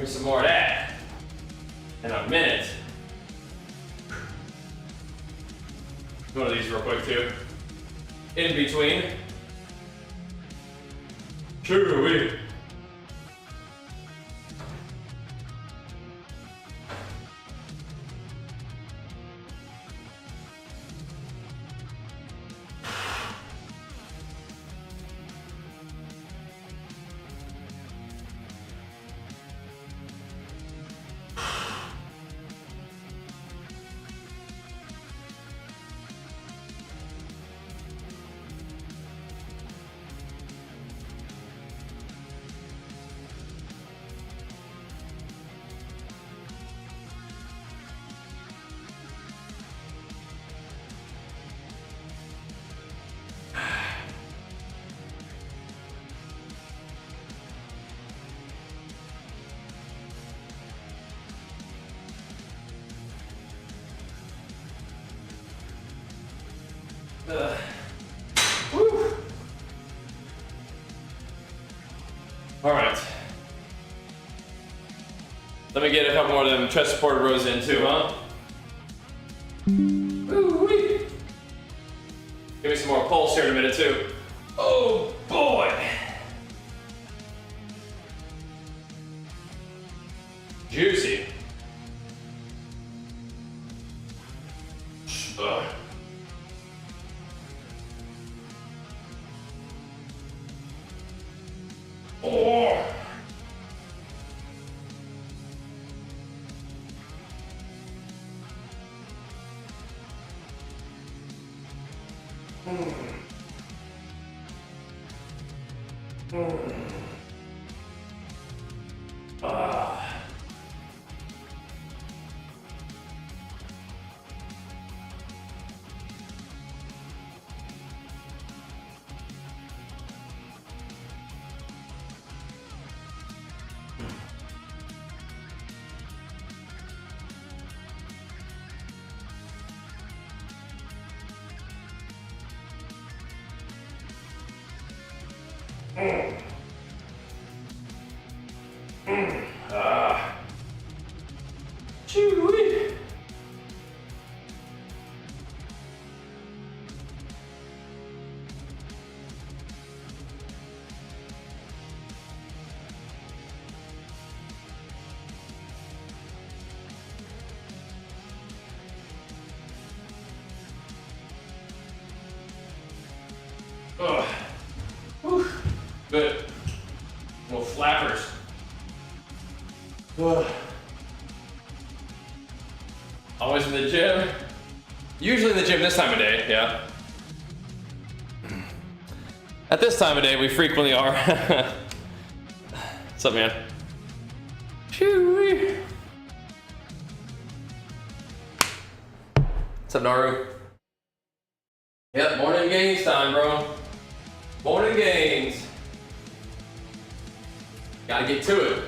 Give me some more of that. In a minute. One of these real quick too. In between. Chewy. Woo. All right. Let me get a couple more of them chest supported rows in too, huh? Woo-wee. Give me some more pulse here in a minute too. Oh boy. Juicy. Ugh. Oh. Chewy. Ugh. Whew. Good. Little flappers. Ugh. Always in the gym. Usually in the gym this time of day, yeah. At this time of day, we frequently are. What's up, man? Chewy. What's up, Naru? Yep, morning gains time, bro. Morning gains. Gotta get to it.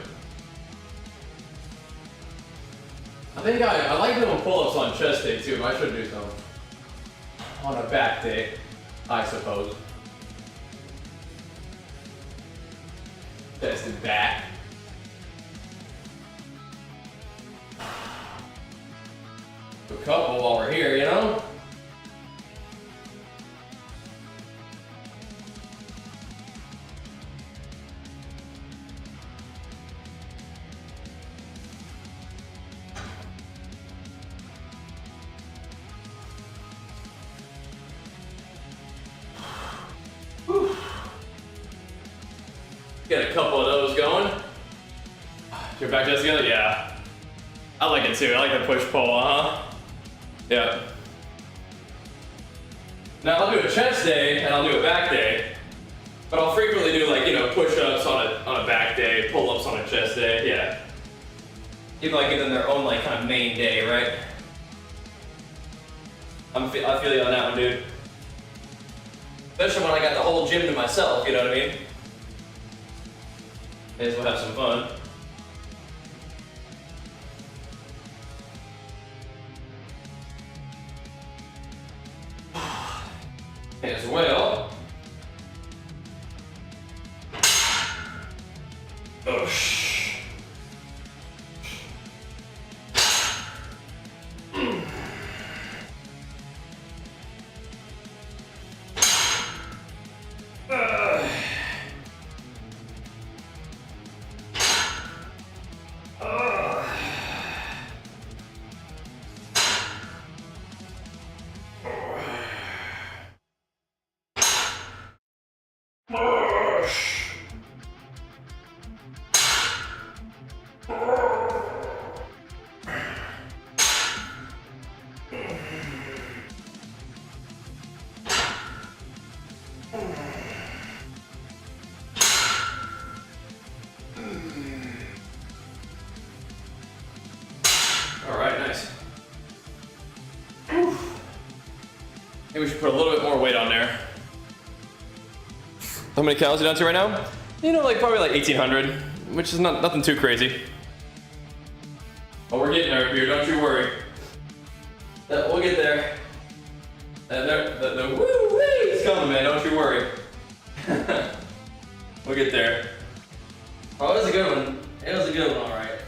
I think I like doing pull-ups on chest day too, but I should do some on a back day, I suppose. Chest and back. A couple while we're here, you know? Get a couple of those going. Your back chest together? Yeah. I like it too. I like the push-pull, huh? Yeah. Now I'll do a chest day and I'll do a back day, but I'll frequently do like, you know, push-ups on a back day, pull-ups on a chest day, yeah. People like give them their own like kind of main day, right? I feel you on that one, dude. Especially when I got the whole gym to myself, you know what I mean? May as well have some fun. As well. Oh, shh. we should put a little bit more weight on there. How many calories are you down to right now? You know, like probably like 1,800, which is nothing too crazy. But we're getting there, beer. Don't you worry. We'll get there. The woo-wee is coming, man. Don't you worry. We'll get there. Oh, it was a good one. It was a good one, all right.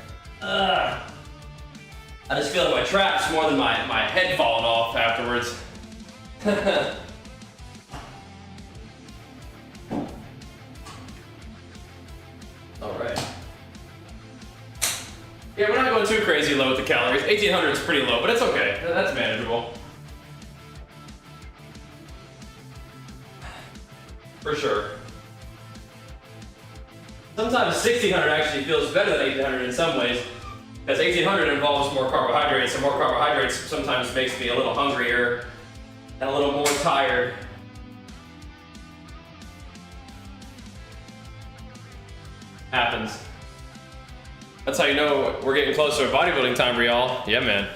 I just feel like my traps more than my head falling off afterwards. Alright. Yeah, we're not going too crazy low with the calories. 1,800 is pretty low, but it's okay. That's manageable. For sure. Sometimes 1,600 actually feels better than 1,800 in some ways, because 1,800 involves more carbohydrates, and more carbohydrates sometimes makes me a little hungrier and a little more tired. Happens. That's how you know we're getting closer to bodybuilding time for y'all. Yeah, man.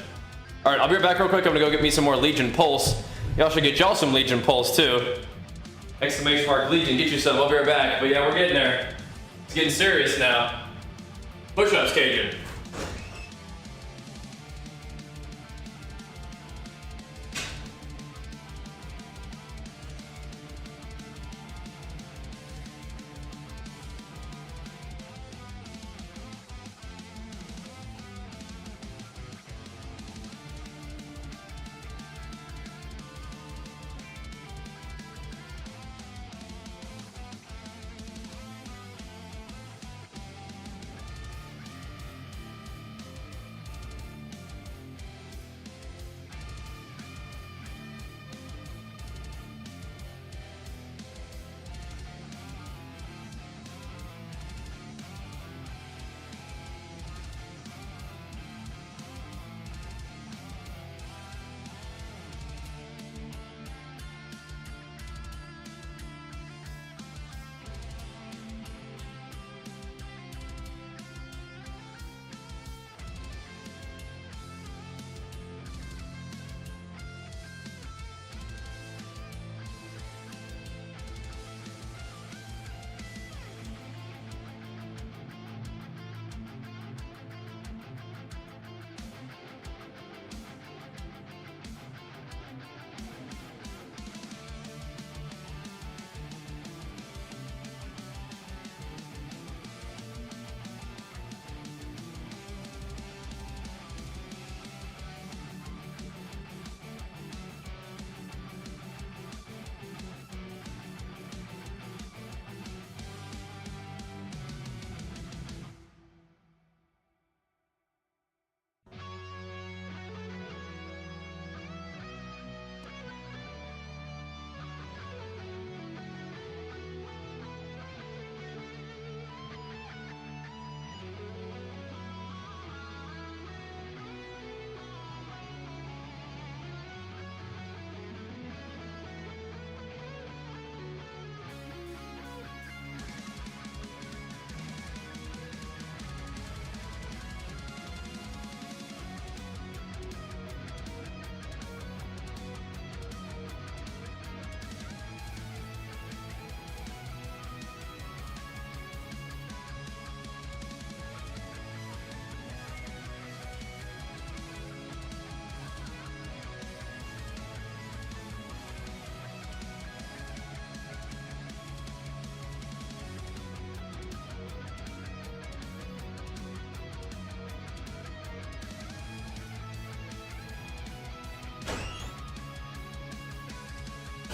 All right, I'll be right back real quick. I'm gonna go get me some more Legion Pulse. Y'all should get y'all some Legion Pulse too. Exclamation mark Legion, get you some. I'll be right back. But yeah, we're getting there. It's getting serious now. Push-ups, Cajun.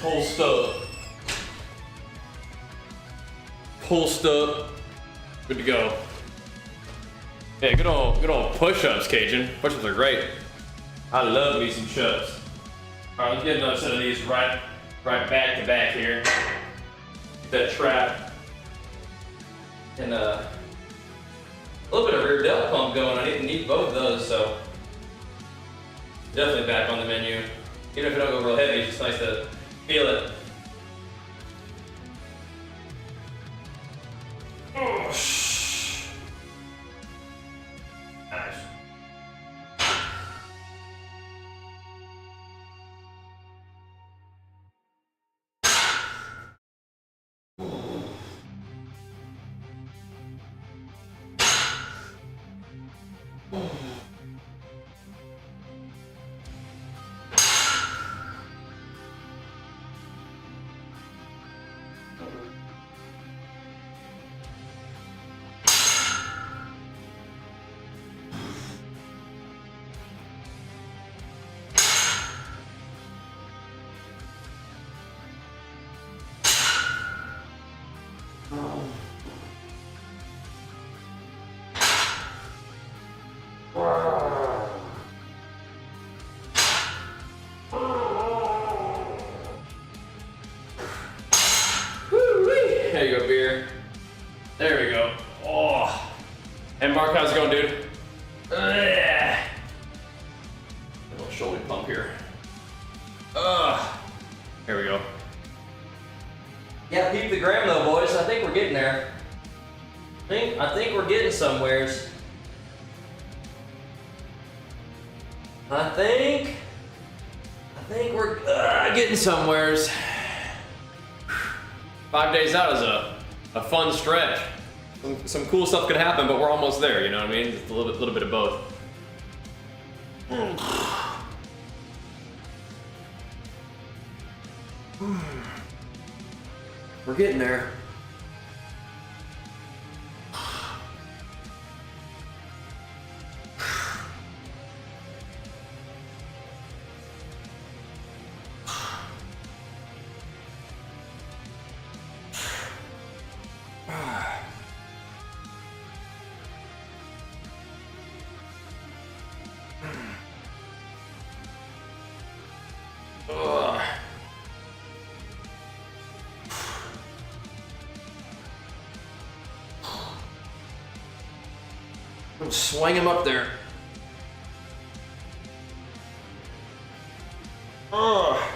Pulsed up. Pulsed up. Good to go. Yeah, good old push-ups, Cajun. Push-ups are great. I love me some push-ups. All right, let's get another set of these right back to back here. Get that trap and a little bit of rear delt pump going. I need both of those, so definitely back on the menu. Even if it don't go real heavy, it's just nice to feel it. Nice. There we go. Oh. And Mark, how's it going, dude? A little shoulder pump here. Here we go. Yeah, peep the gram though, boys. I think we're getting there. I think we're getting somewheres. I think we're Getting somewheres. 5 days out is a fun stretch. Some cool stuff could happen, but we're almost there, you know what I mean? Just a little bit of both. We're getting there. Swing him up there. Oh,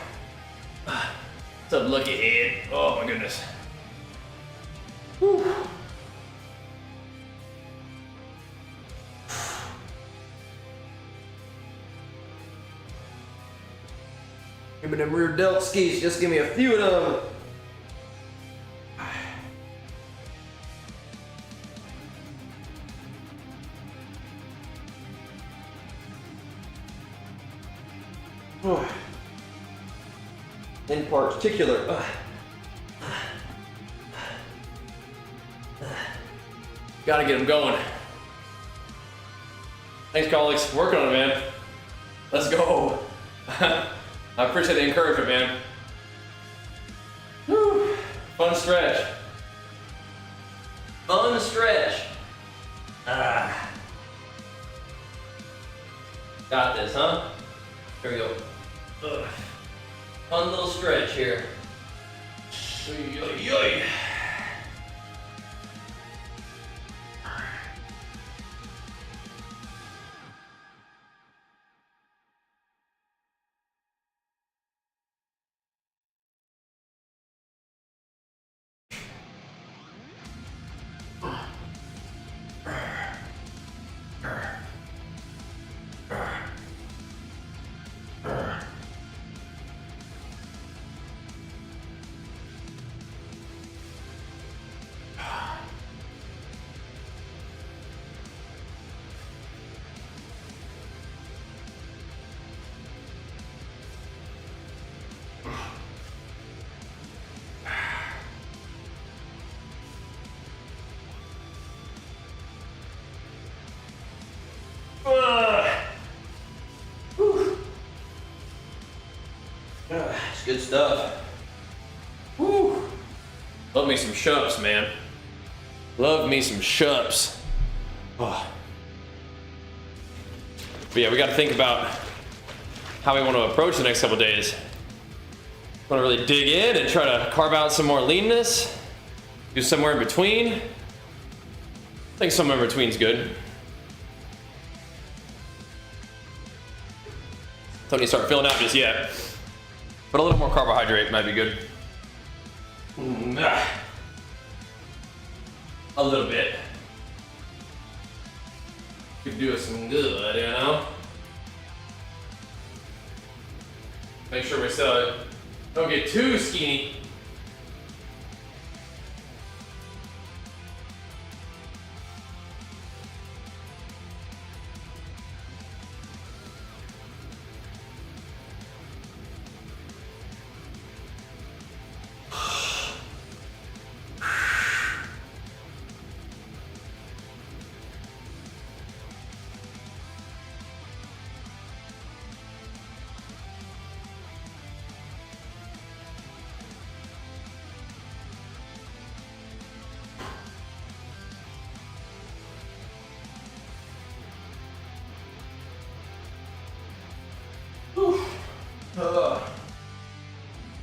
what's up, lucky head? Oh my goodness. Whew. Give me them rear delt skis. Just give me a few of them. In particular, gotta get them going. Thanks, colleagues. Working on it, man. Let's go. I appreciate the encouragement, man. Whew. Fun stretch. fun stretch. Got this, huh? Here we go. Fun little stretch here. It's good stuff. Woo. Love me some shups, man. Love me some shups. Oh. But yeah, we got to think about how we want to approach the next couple days. Want to really dig in and try to carve out some more leanness. Do somewhere in between. I think somewhere in between is good. Don't need to start filling out just yet. But a little more carbohydrate might be good. A little bit. Could do us some good, you know? Make sure we still don't get too skinny.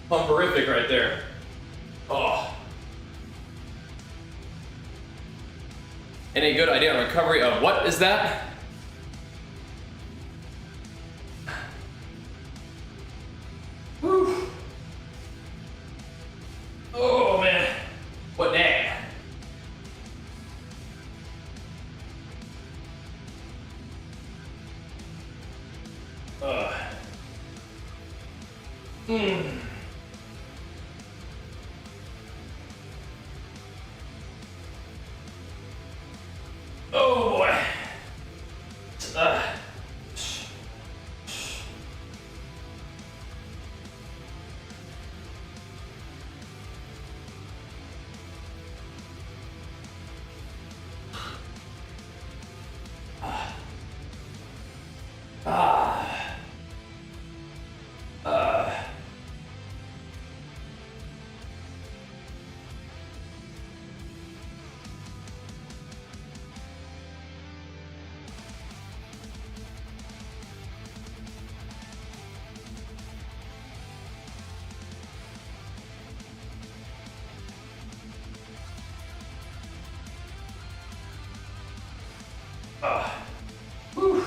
Pumperific right there. Oh. Any good idea on recovery of what is that? Whew. Oh man, what day? Oh boy. Whew.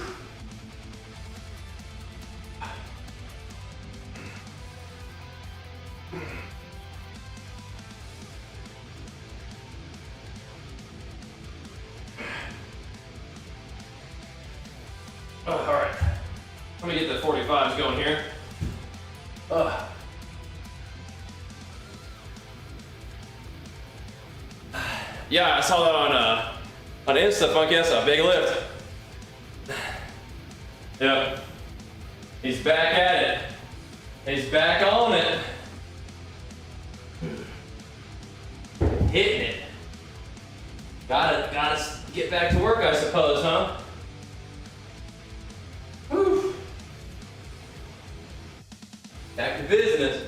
All right. Let me get the 45s going here. Yeah, I saw that on Insta, Funky. That's a big lift. Yep. He's back at it. He's back on it. Hitting it. Gotta get back to work, I suppose, huh? Whew. Back to business.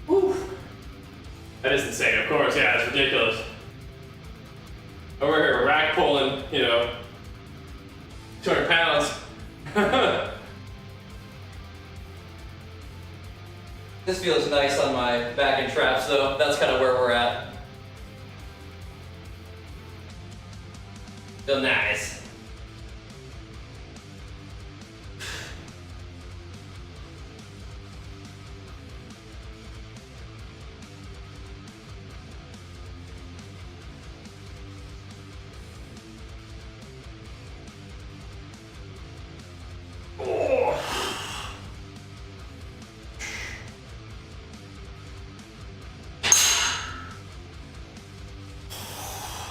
Whew. That is insane, of course. Yeah, it's ridiculous. Over here, rack pulling, 200 pounds. This feels nice on my back and traps, though. That's kind of where we're at. Feel nice.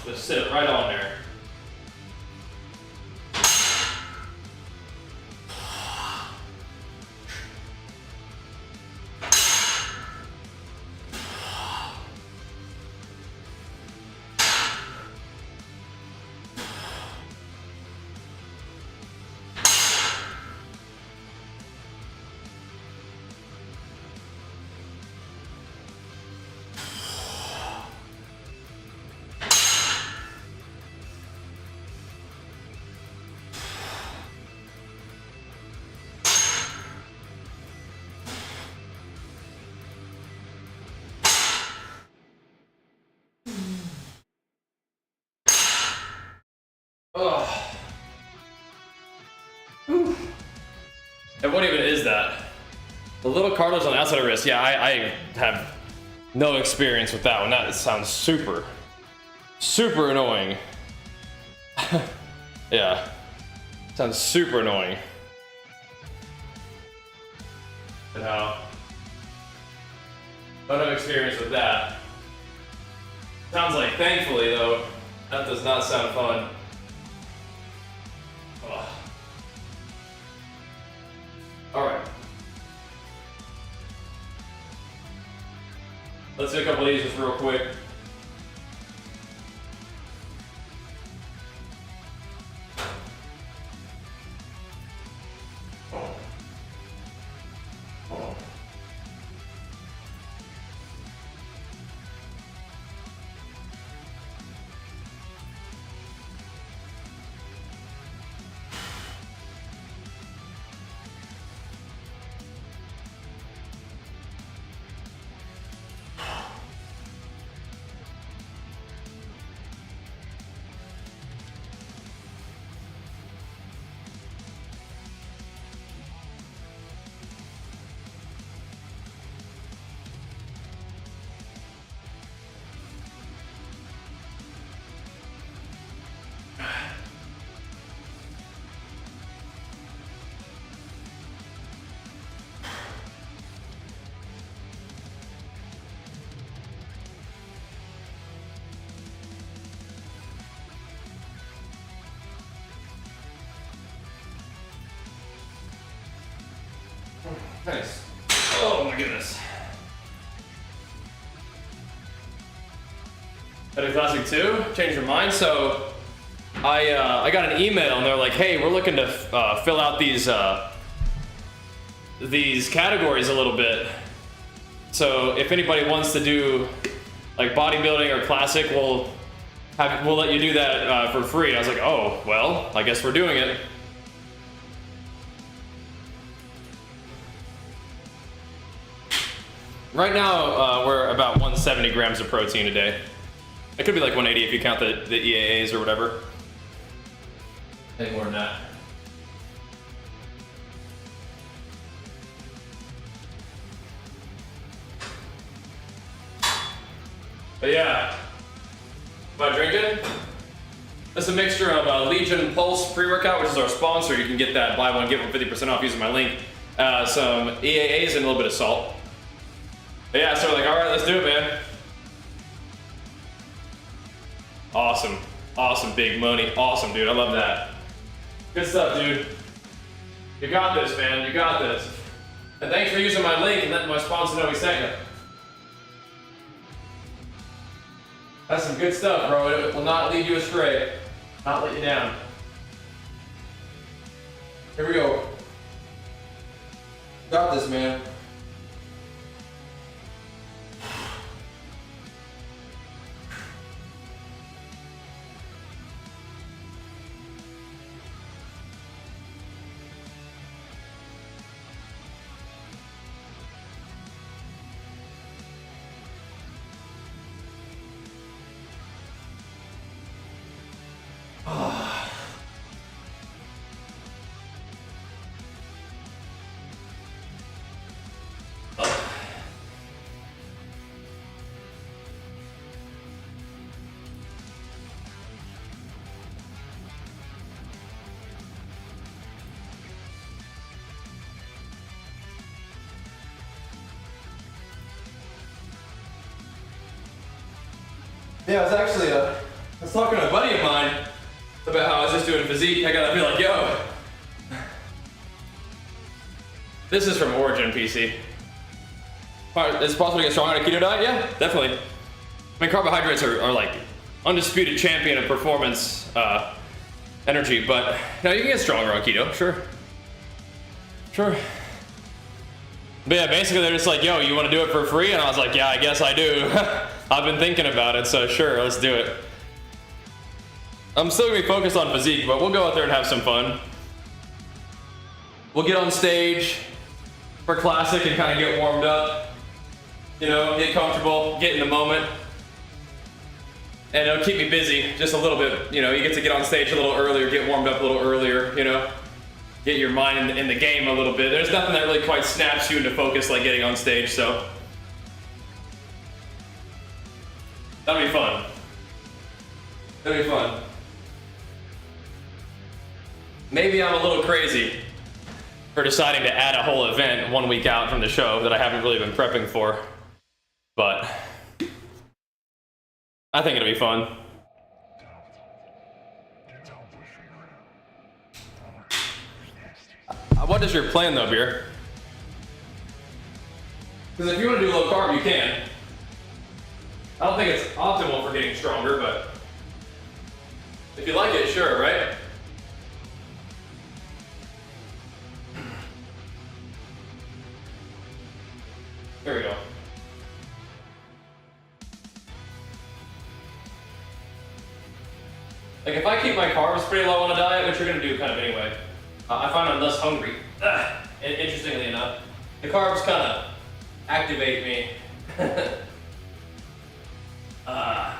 Just sit it right on there. Oh. And what even is that? The little cartilage on the outside of the wrist. Yeah, I have no experience with that one. That sounds super annoying. Yeah. Sounds super annoying. And how? Don't have experience with that. Sounds like, thankfully though, that does not sound fun. Ugh. All right. Let's do a couple of these just real quick. Nice. Oh my goodness. Better Classic 2? Change your mind? So, I got an email and they're like, hey, we're looking to fill out these categories a little bit. So if anybody wants to do like bodybuilding or classic, we'll let you do that for free. I was like, oh, well, I guess we're doing it. Right now, we're about 170 grams of protein a day. It could be like 180 if you count the EAAs or whatever. I think more than that. But yeah, am I drinking? It's a mixture of Legion Pulse pre-workout, which is our sponsor. You can get that buy one, get one 50% off using my link. Some EAAs and a little bit of salt. But yeah, so we're like, all right, let's do it, man. Awesome. Awesome, big money. Awesome, dude. I love that. Good stuff, dude. You got this, man. You got this. And thanks for using my link and letting my sponsor know we sent you. That's some good stuff, bro. It will not lead you astray. Not let you down. Here we go. Got this, man. Yeah, I was talking to a buddy of mine about how I was just doing physique. I gotta be like, yo, this is from Origin PC. Is it possible to get strong on a keto diet? Yeah, definitely. I mean, carbohydrates are like undisputed champion of performance energy, but no, you can get stronger on keto, sure. Sure. But yeah, basically they're just like, yo, you want to do it for free? And I was like, yeah, I guess I do. I've been thinking about it, so sure, let's do it. I'm still gonna be focused on physique, but we'll go out there and have some fun. We'll get on stage for classic and kind of get warmed up. You know, get comfortable, get in the moment. And it'll keep me busy just a little bit. You know, you get to get on stage a little earlier, get warmed up a little earlier, you know? Get your mind in the game a little bit. There's nothing that really quite snaps you into focus like getting on stage, so. That'll be fun. That'll be fun. Maybe I'm a little crazy for deciding to add a whole event 1 week out from the show that I haven't really been prepping for, but I think it'll be fun. What is your plan though, Beer? Because if you want to do low carb, you can. I don't think it's optimal for getting stronger, but if you like it, sure, right? There we go. Like if I keep my carbs pretty low on a diet, which you're gonna do kind of anyway, I find I'm less hungry. And interestingly enough, the carbs kind of activate me. Oh.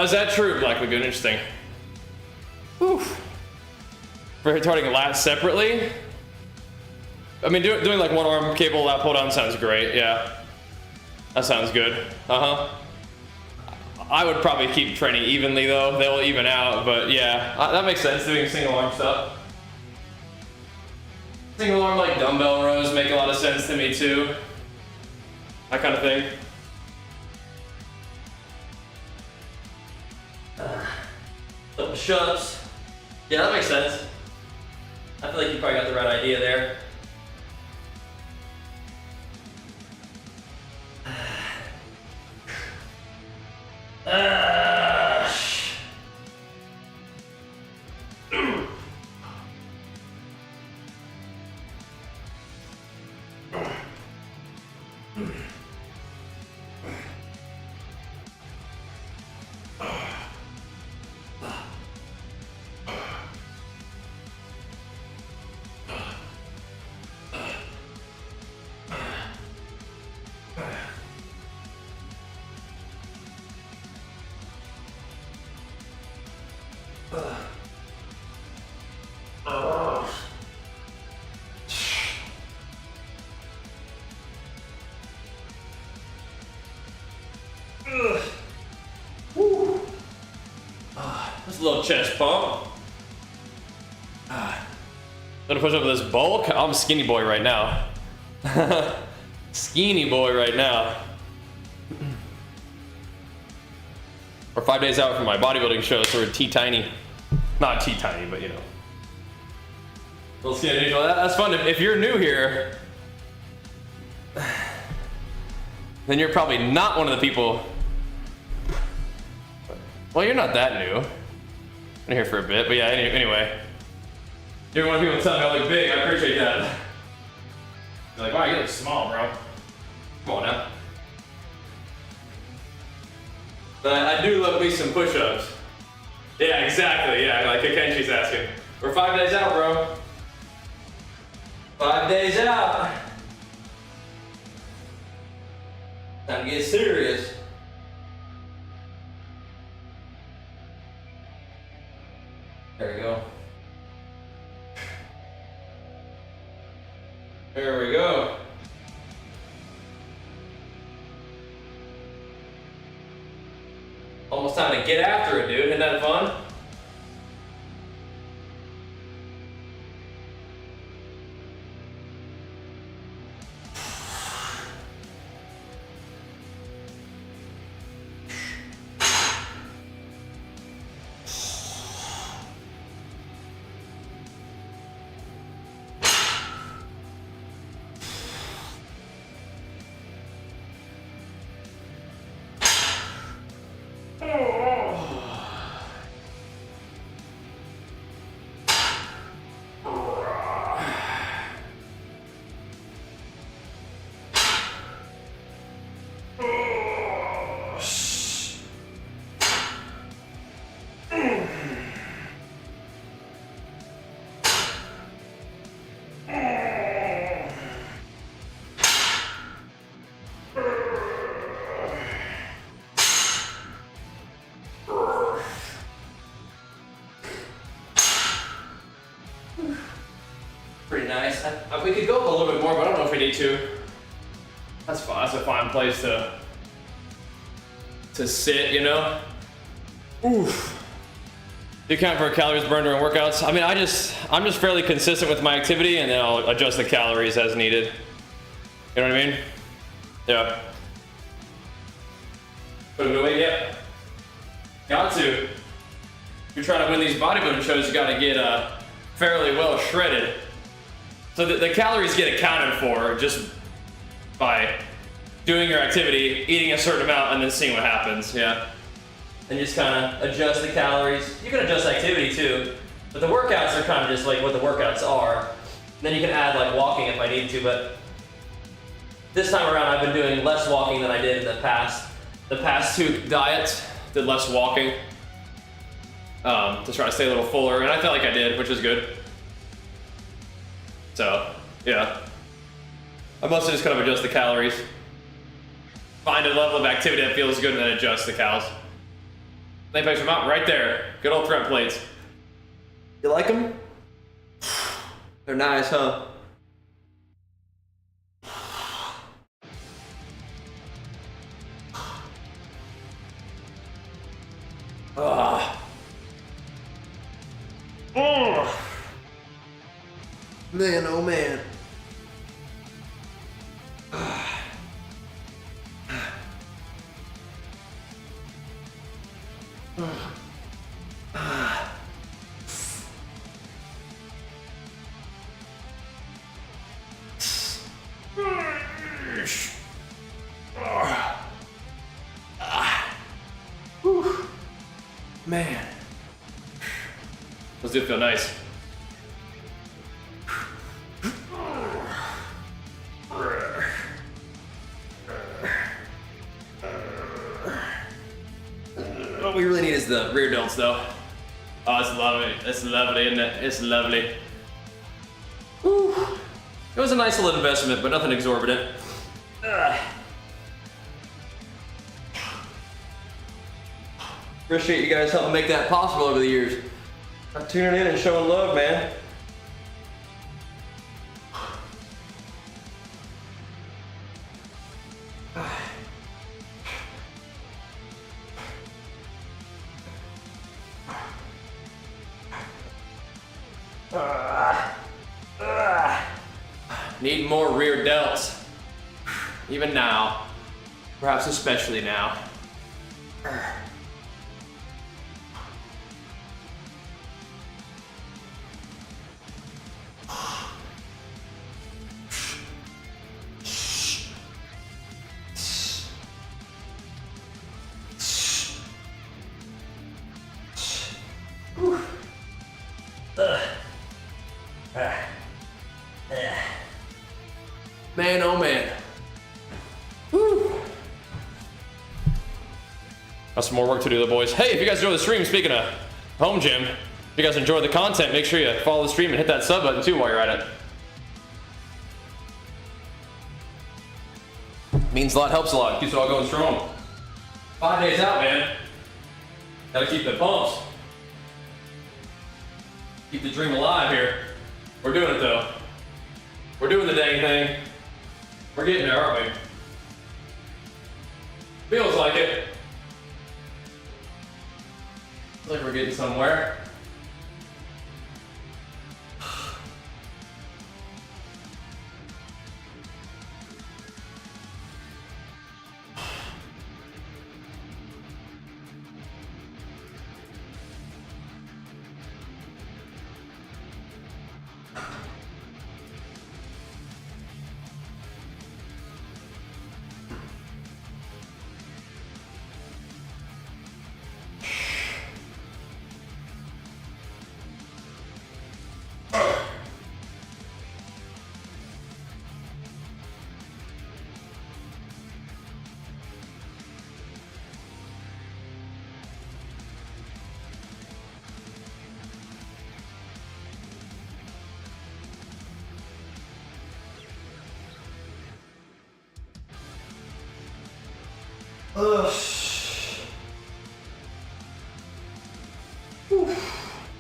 Oh, is that true, Black Lagoon? Interesting. Whew. For targeting lats separately? I mean, doing like one arm cable lat pull down sounds great, yeah. That sounds good. I would probably keep training evenly though. They'll even out, but yeah, that makes sense doing single arm stuff. Single arm like dumbbell rows make a lot of sense to me too. That kind of thing. Push-ups. Yeah, that makes sense. I feel like you probably got the right idea there. Just a little chest pump. Gonna push up with this bulk. I'm a skinny boy right now. Skinny boy right now. We're 5 days out from my bodybuilding show, so we're T-tiny. Not T-tiny, but you know. Little skinny. Well, that's fun. If you're new here, then you're probably not one of the people. Well, you're not that new. Been here for a bit, but yeah, anyway. You're one of the people telling me I look big, I appreciate that. You're like, wow, you look small, bro. Come on now. But I do love me some push-ups. Yeah, exactly, yeah, like Kenshi's asking. We're 5 days out, bro. 5 days out. Time to get serious. There we go. There we go. Almost time to get after it, dude. Isn't that fun? Pretty nice. We could go up a little bit more, but I don't know if we need to. That's fine. That's a fine place to sit, you know? Oof. Do you count for calories burned during workouts? I mean, I'm just fairly consistent with my activity, and then I'll adjust the calories as needed. You know what I mean? Yeah. Put a new weight, yep. Got to. If you're trying to win these bodybuilding shows, you got to get fairly well shredded. So the calories get accounted for just by doing your activity, eating a certain amount, and then seeing what happens. Yeah. And just kind of adjust the calories. You can adjust activity too, but the workouts are kind of just like what the workouts are. Then you can add like walking if I need to, but this time around I've been doing less walking than I did in the past. The past two diets did less walking to try to stay a little fuller, and I felt like I did, which is good. So, yeah. I mostly just kind of adjust the calories. Find a level of activity that feels good and then adjust the calories. Leg plates from out right there. Good old front plates. You like them? They're nice, huh? Oh. Man, oh man. Man. Those do feel nice. What we really need is the rear delts though. Oh, it's lovely. It's lovely, isn't it? It's lovely. Whew. It was a nice little investment, but nothing exorbitant. Appreciate you guys helping make that possible over the years. I'm tuning in and showing love, man. Need more rear delts. Even now. Perhaps especially now. Man, oh man. Whew. Got some more work to do, though, boys. Hey, if you guys enjoy the stream, speaking of home gym, if you guys enjoy the content, make sure you follow the stream and hit that sub button too while you're at it. Means a lot, helps a lot, keeps it all going strong. 5 days out, man. Gotta keep the pumps. Keep the dream alive here. We're doing it though. We're doing the dang thing. We're getting there, aren't we? Feels like it. Feels like we're getting somewhere.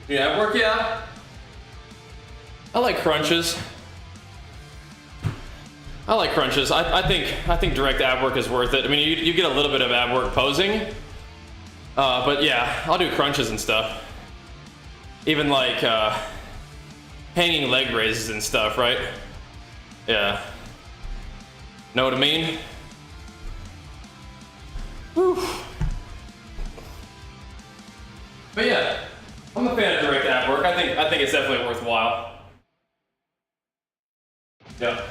Yeah, work, yeah. I like crunches. I think direct ab work is worth it. I mean, you get a little bit of ab work posing, but yeah, I'll do crunches and stuff. Even like hanging leg raises and stuff, right? Yeah. Know what I mean? Whew. But yeah, I'm a fan of direct ab work. I think it's definitely worthwhile. Yeah.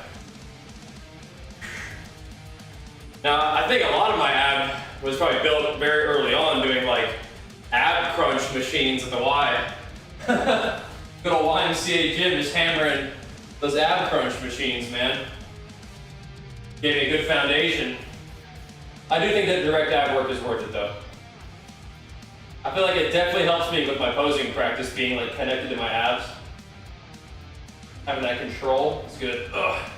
Now, I think a lot of my ab was probably built very early on doing like ab crunch machines at the Y. Good old YMCA gym, just hammering those ab crunch machines, man. Gave me a good foundation. I do think that direct ab work is worth it though. I feel like it definitely helps me with my posing practice being like connected to my abs. Having that control is good. Ugh.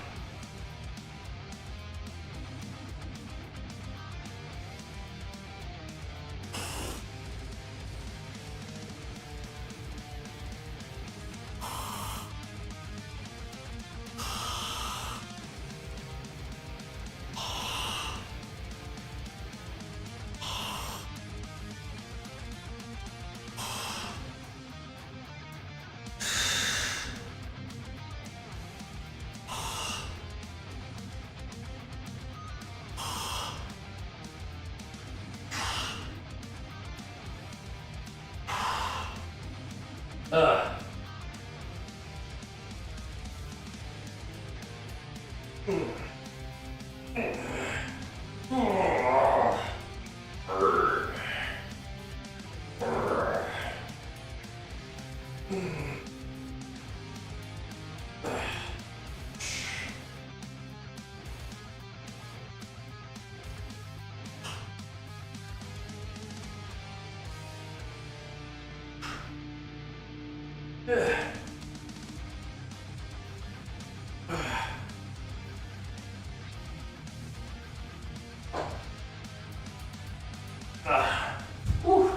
Whew.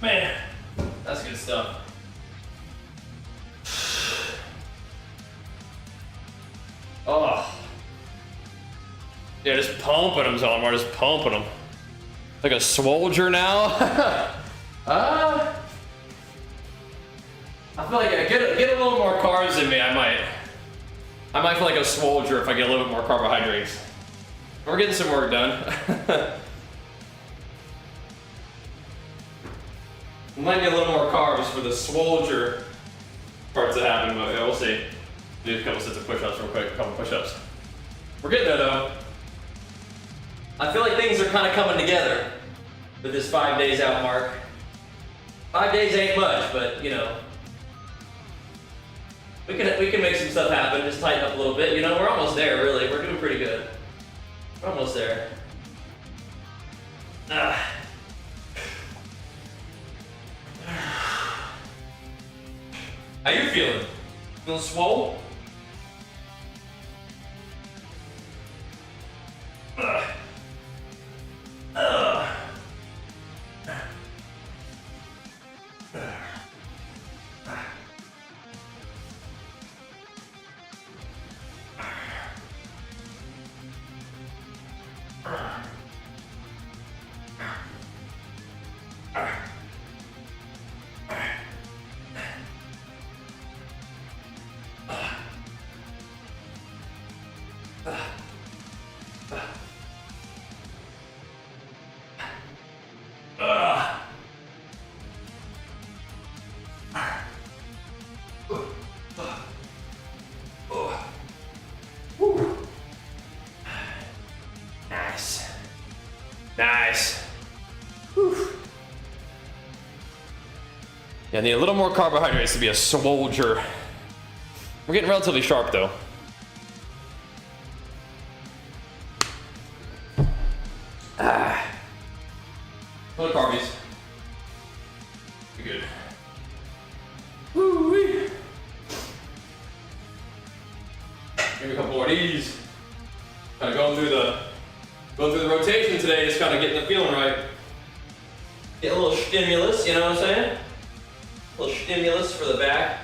Man, that's good stuff. Oh. Yeah, just pumping them, Zalmar, just pumping them. Like a soldier now. I feel like I get a little more carbs in me. I might feel like a soldier if I get a little bit more carbohydrates. We're getting some work done. Might get a little more carbs for the soldier parts that happen, but yeah, we'll see. Do a couple sets of push-ups real quick, a couple push-ups. We're getting there though. I feel like things are kind of coming together with this 5 days out mark. 5 days ain't much, but you know, we can make some stuff happen. Just tighten up a little bit. You know, we're almost there. Really, we're doing pretty good. We're almost there. How you feeling? Feeling swole? Nice. Whew. Yeah, I need a little more carbohydrates to be a soldier. We're getting relatively sharp though. Little carbies. Be good. Woo-wee. Give me a couple more of these. Kind of going through the rotation today, just kind of getting the feeling right. Get a little stimulus, you know what I'm saying? A little stimulus for the back,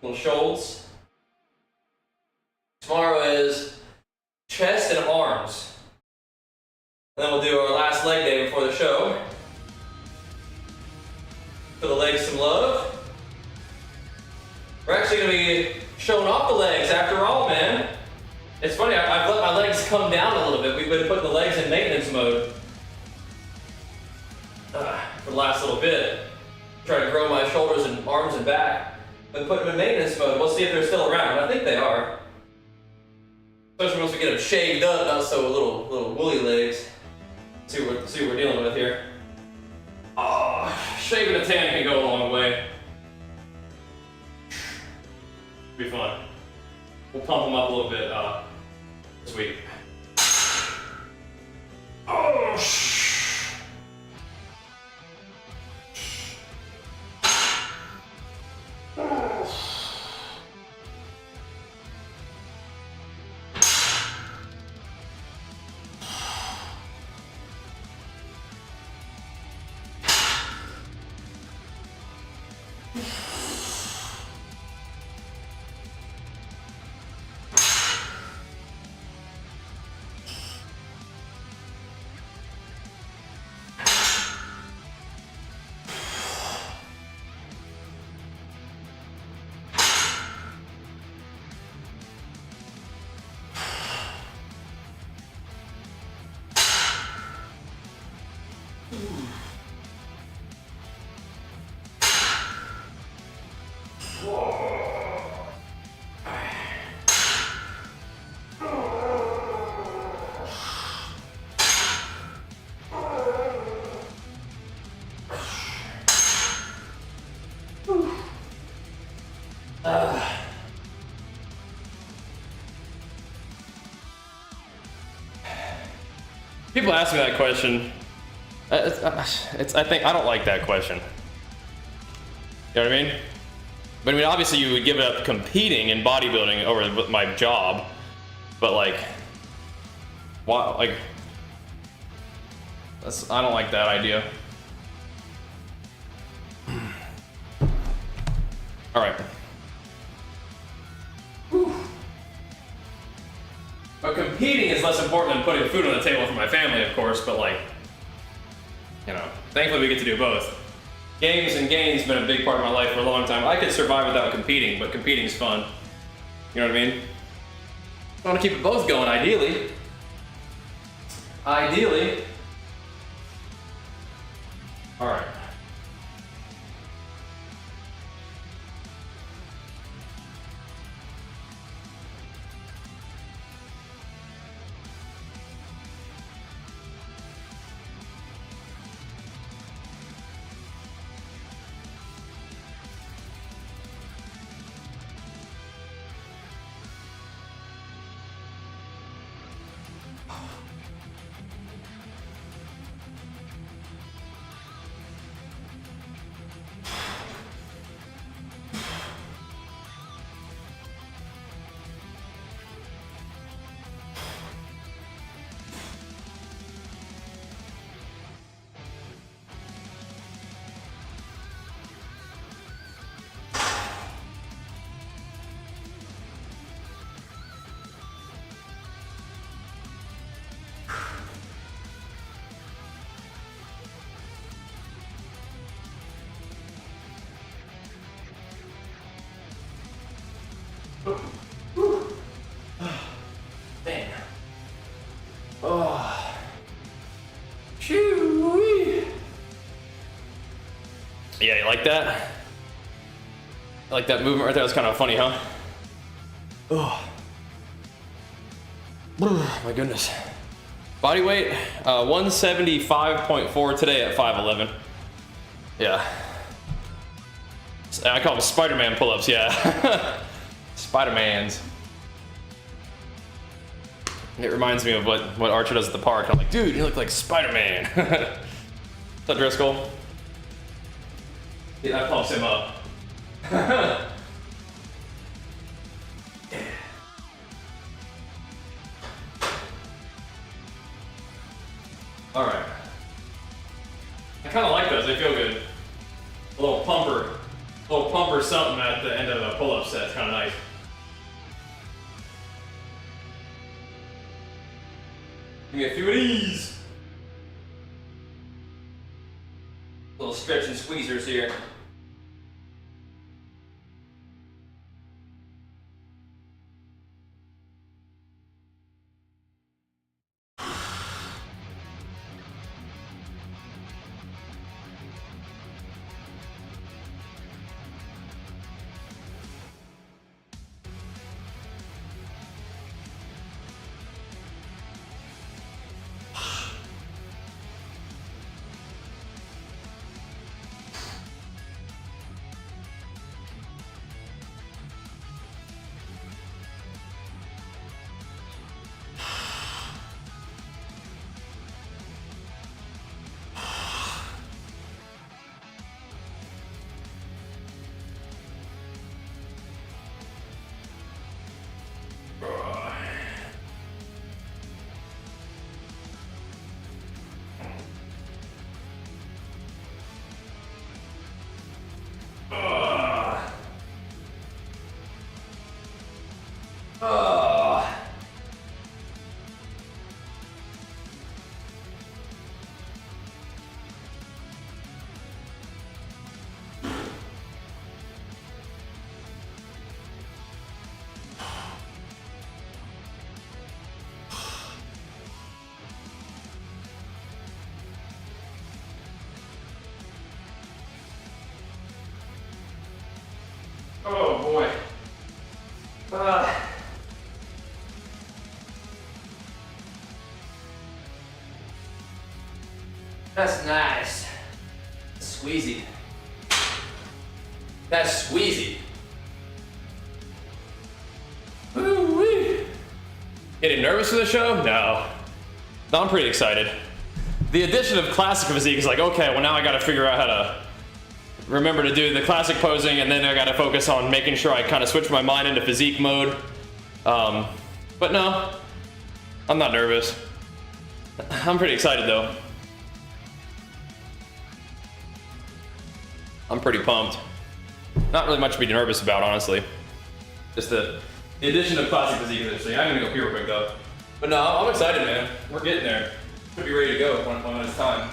little shoulders. Tomorrow is chest and arms. And then we'll do our last leg day before the show. Give the legs some love. We're actually gonna be showing off the legs after all, man. It's funny, I've let my legs come down a little bit. We've been putting the legs in maintenance mode for the last little bit. Trying to grow my shoulders and arms and back. Been putting them in maintenance mode. We'll see if they're still around. I think they are. Especially once we get them shaved up, not so little woolly legs. See what we're dealing with here. Oh, shaving a tan can go a long way. Be fun. We'll pump them up a little bit this week. Oh, people ask me that question. I think I don't like that question. You know what I mean? But I mean, obviously you would give up competing in bodybuilding over my job, but like, why? Like, I don't like that idea. All right. Whew. But competing is less important than putting food on the table for my family, of course, but like, you know, thankfully we get to do both. Games and gains been a big part of my life for a long time. I could survive without competing, but competing's fun. You know what I mean? I want to keep it both going, ideally. Ideally. All right. Man. Oh. Shoo-wee. Yeah, you like that? You like that movement right there? That's kind of funny, huh? Oh. My goodness. Body weight, 175.4 today at 5'11". Yeah. I call them Spider-Man pull-ups, yeah. Spider-Mans. It reminds me of what Archer does at the park. I'm like, dude, you look like Spider-Man. What's up, Driscoll? Yeah, that pumps him up. All right. I kind of like those. They feel good. A little pumper something at the end of a pull-up set. It's kind of nice. Give me a few of these. Little stretch and squeezers here. Oh boy. That's nice. Squeezy. That's squeezy. Woo-wee. Getting nervous for the show? No. I'm pretty excited. The addition of classic physique is like, okay, well now I gotta figure out how to remember to do the classic posing, and then I gotta focus on making sure I kind of switch my mind into physique mode. But no, I'm not nervous. I'm pretty excited though. I'm pretty pumped. Not really much to be nervous about, honestly. Just the addition of classic physique is interesting. I'm gonna go pee real quick though. But no, I'm excited, man. We're getting there. Should be ready to go when it's time.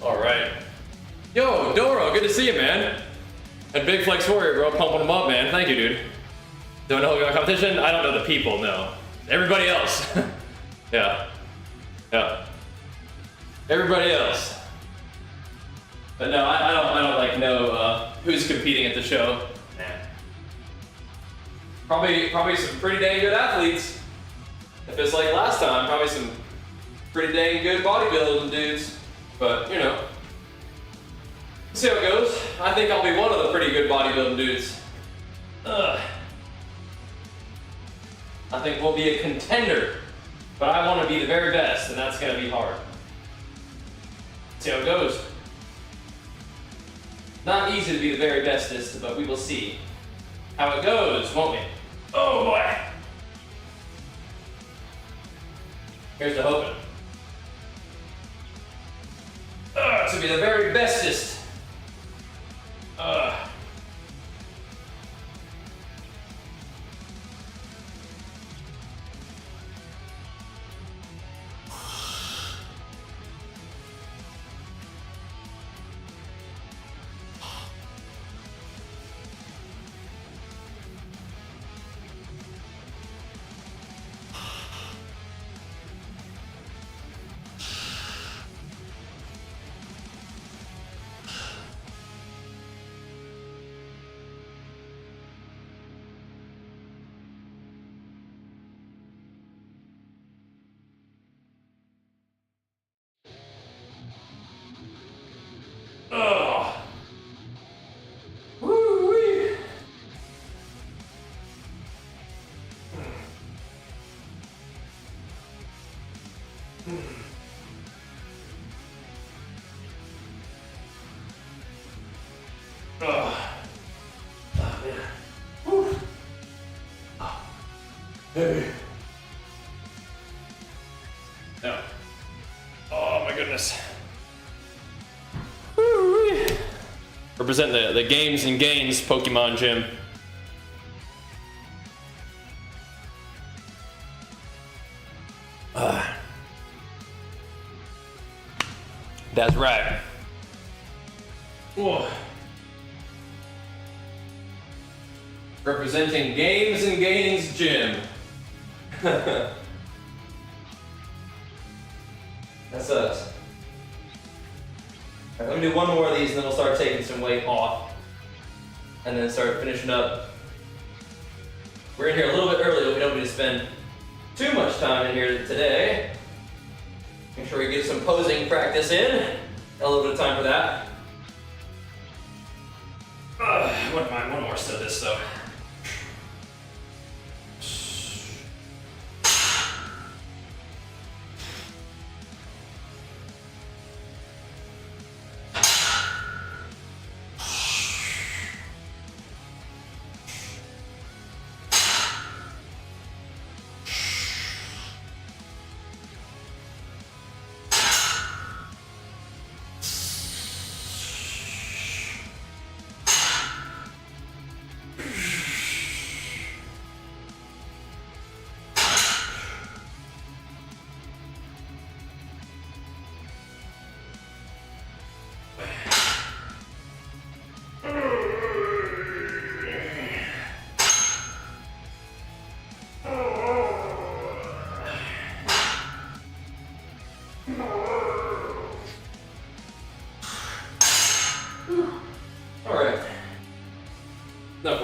Alright. Yo, Doro, good to see you, man. And Big Flex Warrior, bro, pumping them up, man. Thank you, dude. Don't know who got competition? I don't know the people, no. Everybody else. Yeah. Yeah. Everybody else. But no, I don't like know who's competing at the show. Nah. Probably some pretty dang good athletes. If it's like last time, probably some pretty dang good bodybuilding dudes. But, you know, see how it goes. I think I'll be one of the pretty good bodybuilding dudes. I think we'll be a contender, but I want to be the very best, and that's going to be hard. See how it goes. Not easy to be the very bestest, but we will see how it goes, won't we? Oh boy! Here's the hoping. To be the very bestest. Woo-wee. Oh, man. Woo. Hey. No. Oh my goodness. Woo-wee. Represent the games and gains Pokemon gym. That's right. Whoa. Representing Games and Gains Gym. That's us. Alright, let me do one more of these and then we'll start taking some weight off. And then start finishing up. We're in here a little bit early, but we don't need to spend too much time in here today. Make sure we get some posing practice in. Got a little bit of time for that. Wouldn't mind one more set of this though.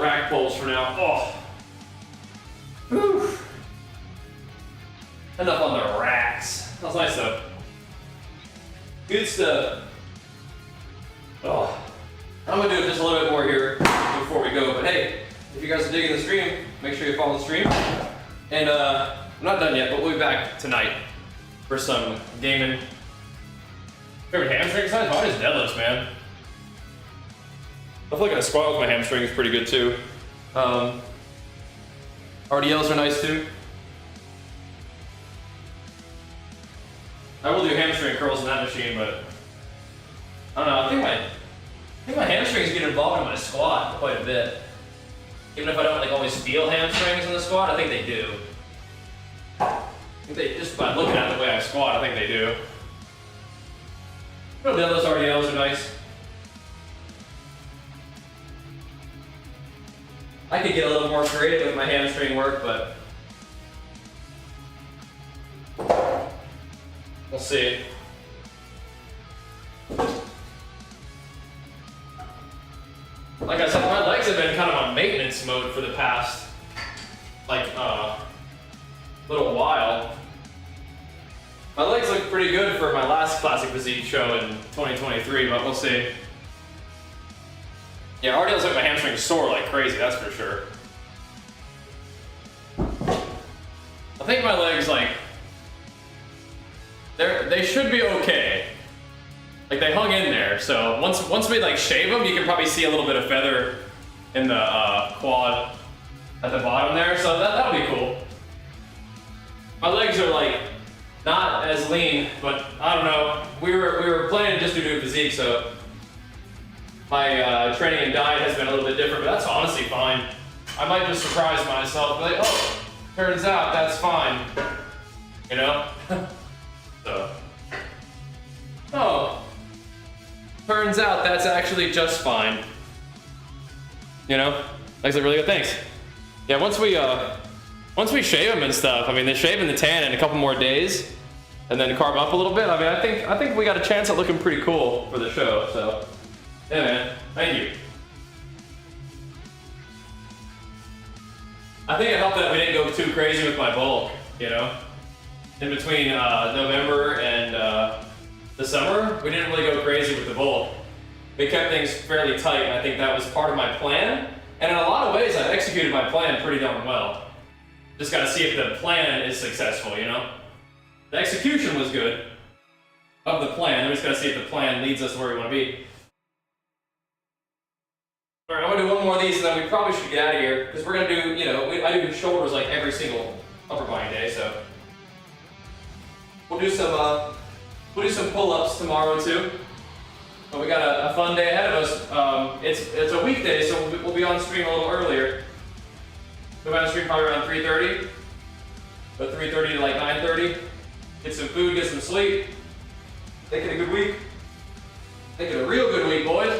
rack pulls for now. Oh. Whew. Enough on the racks. That was nice though. Good stuff. Oh. I'm gonna do just a little bit more here before we go, but hey, if you guys are digging the stream, make sure you follow the stream. And I'm not done yet, but we'll be back tonight for some gaming. Favorite hamstring exercise? Mine is deadlifts, man. I feel like a squat with my hamstring is pretty good too. RDLs are nice too. I will do hamstring curls in that machine, but I don't know. I think my hamstrings get involved in my squat quite a bit. Even if I don't like always feel hamstrings in the squat, I think they do. I think they, just by looking at the way I squat, I think they do. Those RDLs are nice. I could get a little more creative with my hamstring work, but we'll see. Like I said, my legs have been kind of on maintenance mode for the past, like, little while. My legs look pretty good for my last Classic Physique show in 2023, but we'll see. Yeah, RDLs make my hamstrings sore like crazy, that's for sure. I think my legs, like, they should be okay. Like, they hung in there, so once we like shave them, you can probably see a little bit of feather in the quad at the bottom there, so that'll be cool. My legs are like not as lean, but I don't know. We were planning just to do physique, so my training and diet has been a little bit different, but that's honestly fine. I might just surprise myself, like, oh, turns out that's fine, you know? So, oh, turns out that's actually just fine, you know? That's really good. Thanks. Yeah, once we shave them and stuff, I mean, they shave in the tan in a couple more days, and then carb up a little bit. I mean, I think we got a chance at looking pretty cool for the show. So, yeah, man, thank you. I think it helped that we didn't go too crazy with my bulk, you know. In between November and the summer, we didn't really go crazy with the bulk. We kept things fairly tight, and I think that was part of my plan. And in a lot of ways, I executed my plan pretty darn well. Just gotta see if the plan is successful, you know? The execution was good of the plan. We just gotta see if the plan leads us where we wanna be. All right, I'm gonna do one more of these, and then we probably should get out of here, because we're gonna do, you know, I do shoulders like every single upper body day, so. We'll do some pull-ups tomorrow too. But we got a fun day ahead of us. It's a weekday, so we'll be on stream a little earlier. We'll be on stream probably around 3:30, but 3:30 to like 9:30. Get some food, get some sleep. Make it a good week. Make it a real good week, boys.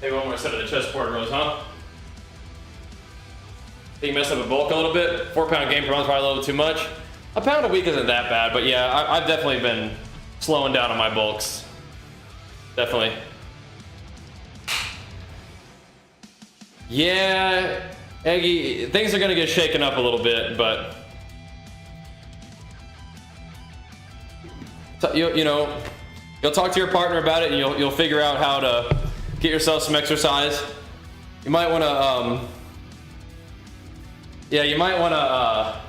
Maybe one more set of the chest board rows, huh? Think you messed up a bulk a little bit? 4 pound gain per month, probably a little too much. A pound a week isn't that bad, but yeah, I've definitely been slowing down on my bulks. Definitely. Yeah, Eggy, things are gonna get shaken up a little bit, but you know, you'll talk to your partner about it, and you'll figure out how to get yourself some exercise. You might want to, yeah, you might want to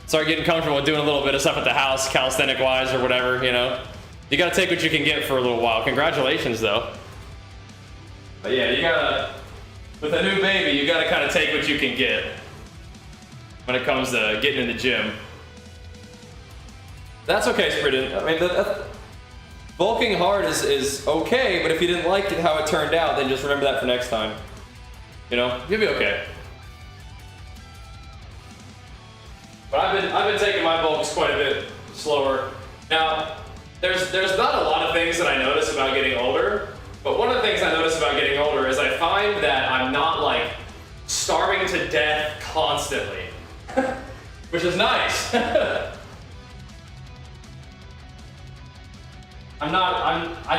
start getting comfortable with doing a little bit of stuff at the house, calisthenic-wise or whatever, you know. You got to take what you can get for a little while. Congratulations, though. But yeah, you got to, with a new baby, you got to kind of take what you can get when it comes to getting in the gym. That's okay, Spridden. I mean, bulking hard is okay, but if you didn't like it how it turned out, then just remember that for next time. You know, you'll be okay. But I've been taking my bulks quite a bit slower. Now, there's not a lot of things that I notice about getting older, but one of the things I notice about getting older is I find that I'm not like starving to death constantly, which is nice. I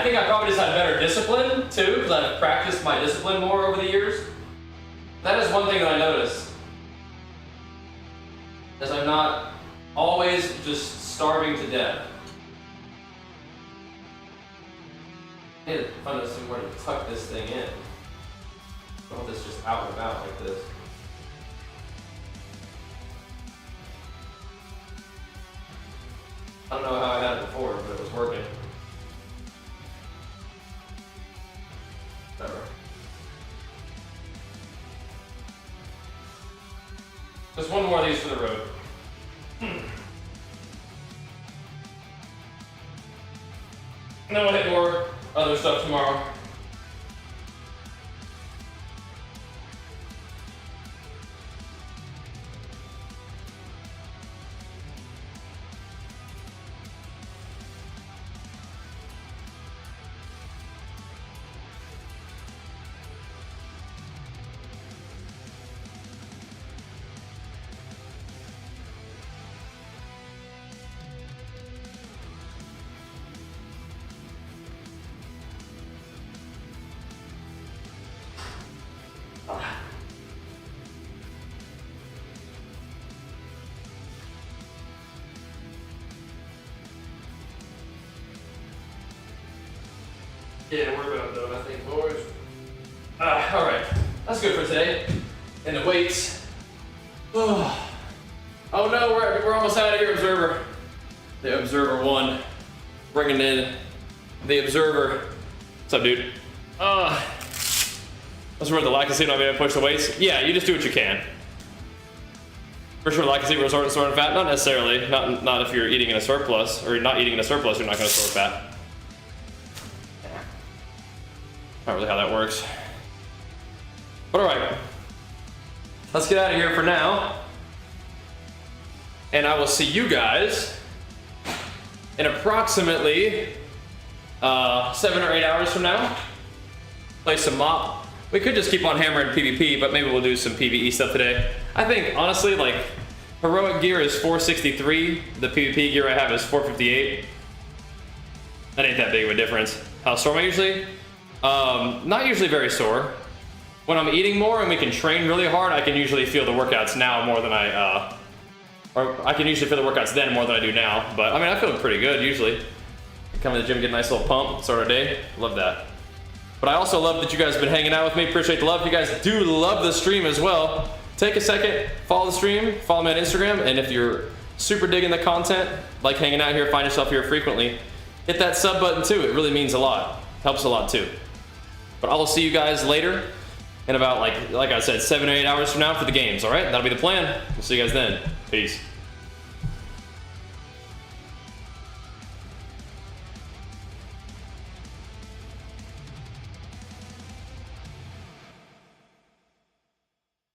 think I probably just had better discipline too, because I've practiced my discipline more over the years. That is one thing that I noticed, is I'm not always just starving to death. I need to find somewhere to tuck this thing in. I want this just out and about like this. I don't know how I had it before, but it was working. Whatever. Just one more of these for the road. And then we'll hit more other stuff tomorrow. Yeah, we're about done, I think, boys. All right, that's good for today. And the weights. Oh no, we're almost out of here, Observer. The Observer won. Bringing in the Observer. What's up, dude? That's where the lactosine not be able to push the weights. Yeah, you just do what you can. For sure, lactosine will resort to storing fat. Not necessarily. Not if you're eating in a surplus, or not eating in a surplus. You're not going to store fat. Not really how that works. But all right, let's get out of here for now. And I will see you guys in approximately 7 or 8 hours from now. Play some mop. We could just keep on hammering PvP, but maybe we'll do some PvE stuff today. I think, honestly, like, heroic gear is 463. The PvP gear I have is 458. That ain't that big of a difference. How sore am I usually? Not usually very sore. When I'm eating more and we can train really hard, I can usually feel the workouts now more than or I can usually feel the workouts then more than I do now. But I mean, I feel pretty good usually. Come to the gym, get a nice little pump, start our day. Love that. But I also love that you guys have been hanging out with me. Appreciate the love. If you guys do love the stream as well, take a second, follow the stream, follow me on Instagram, and if you're super digging the content, like hanging out here, find yourself here frequently, hit that sub button too. It really means a lot. Helps a lot too. But I will see you guys later in about, like I said, 7 or 8 hours from now for the games, all right? That'll be the plan. We'll see you guys then. Peace.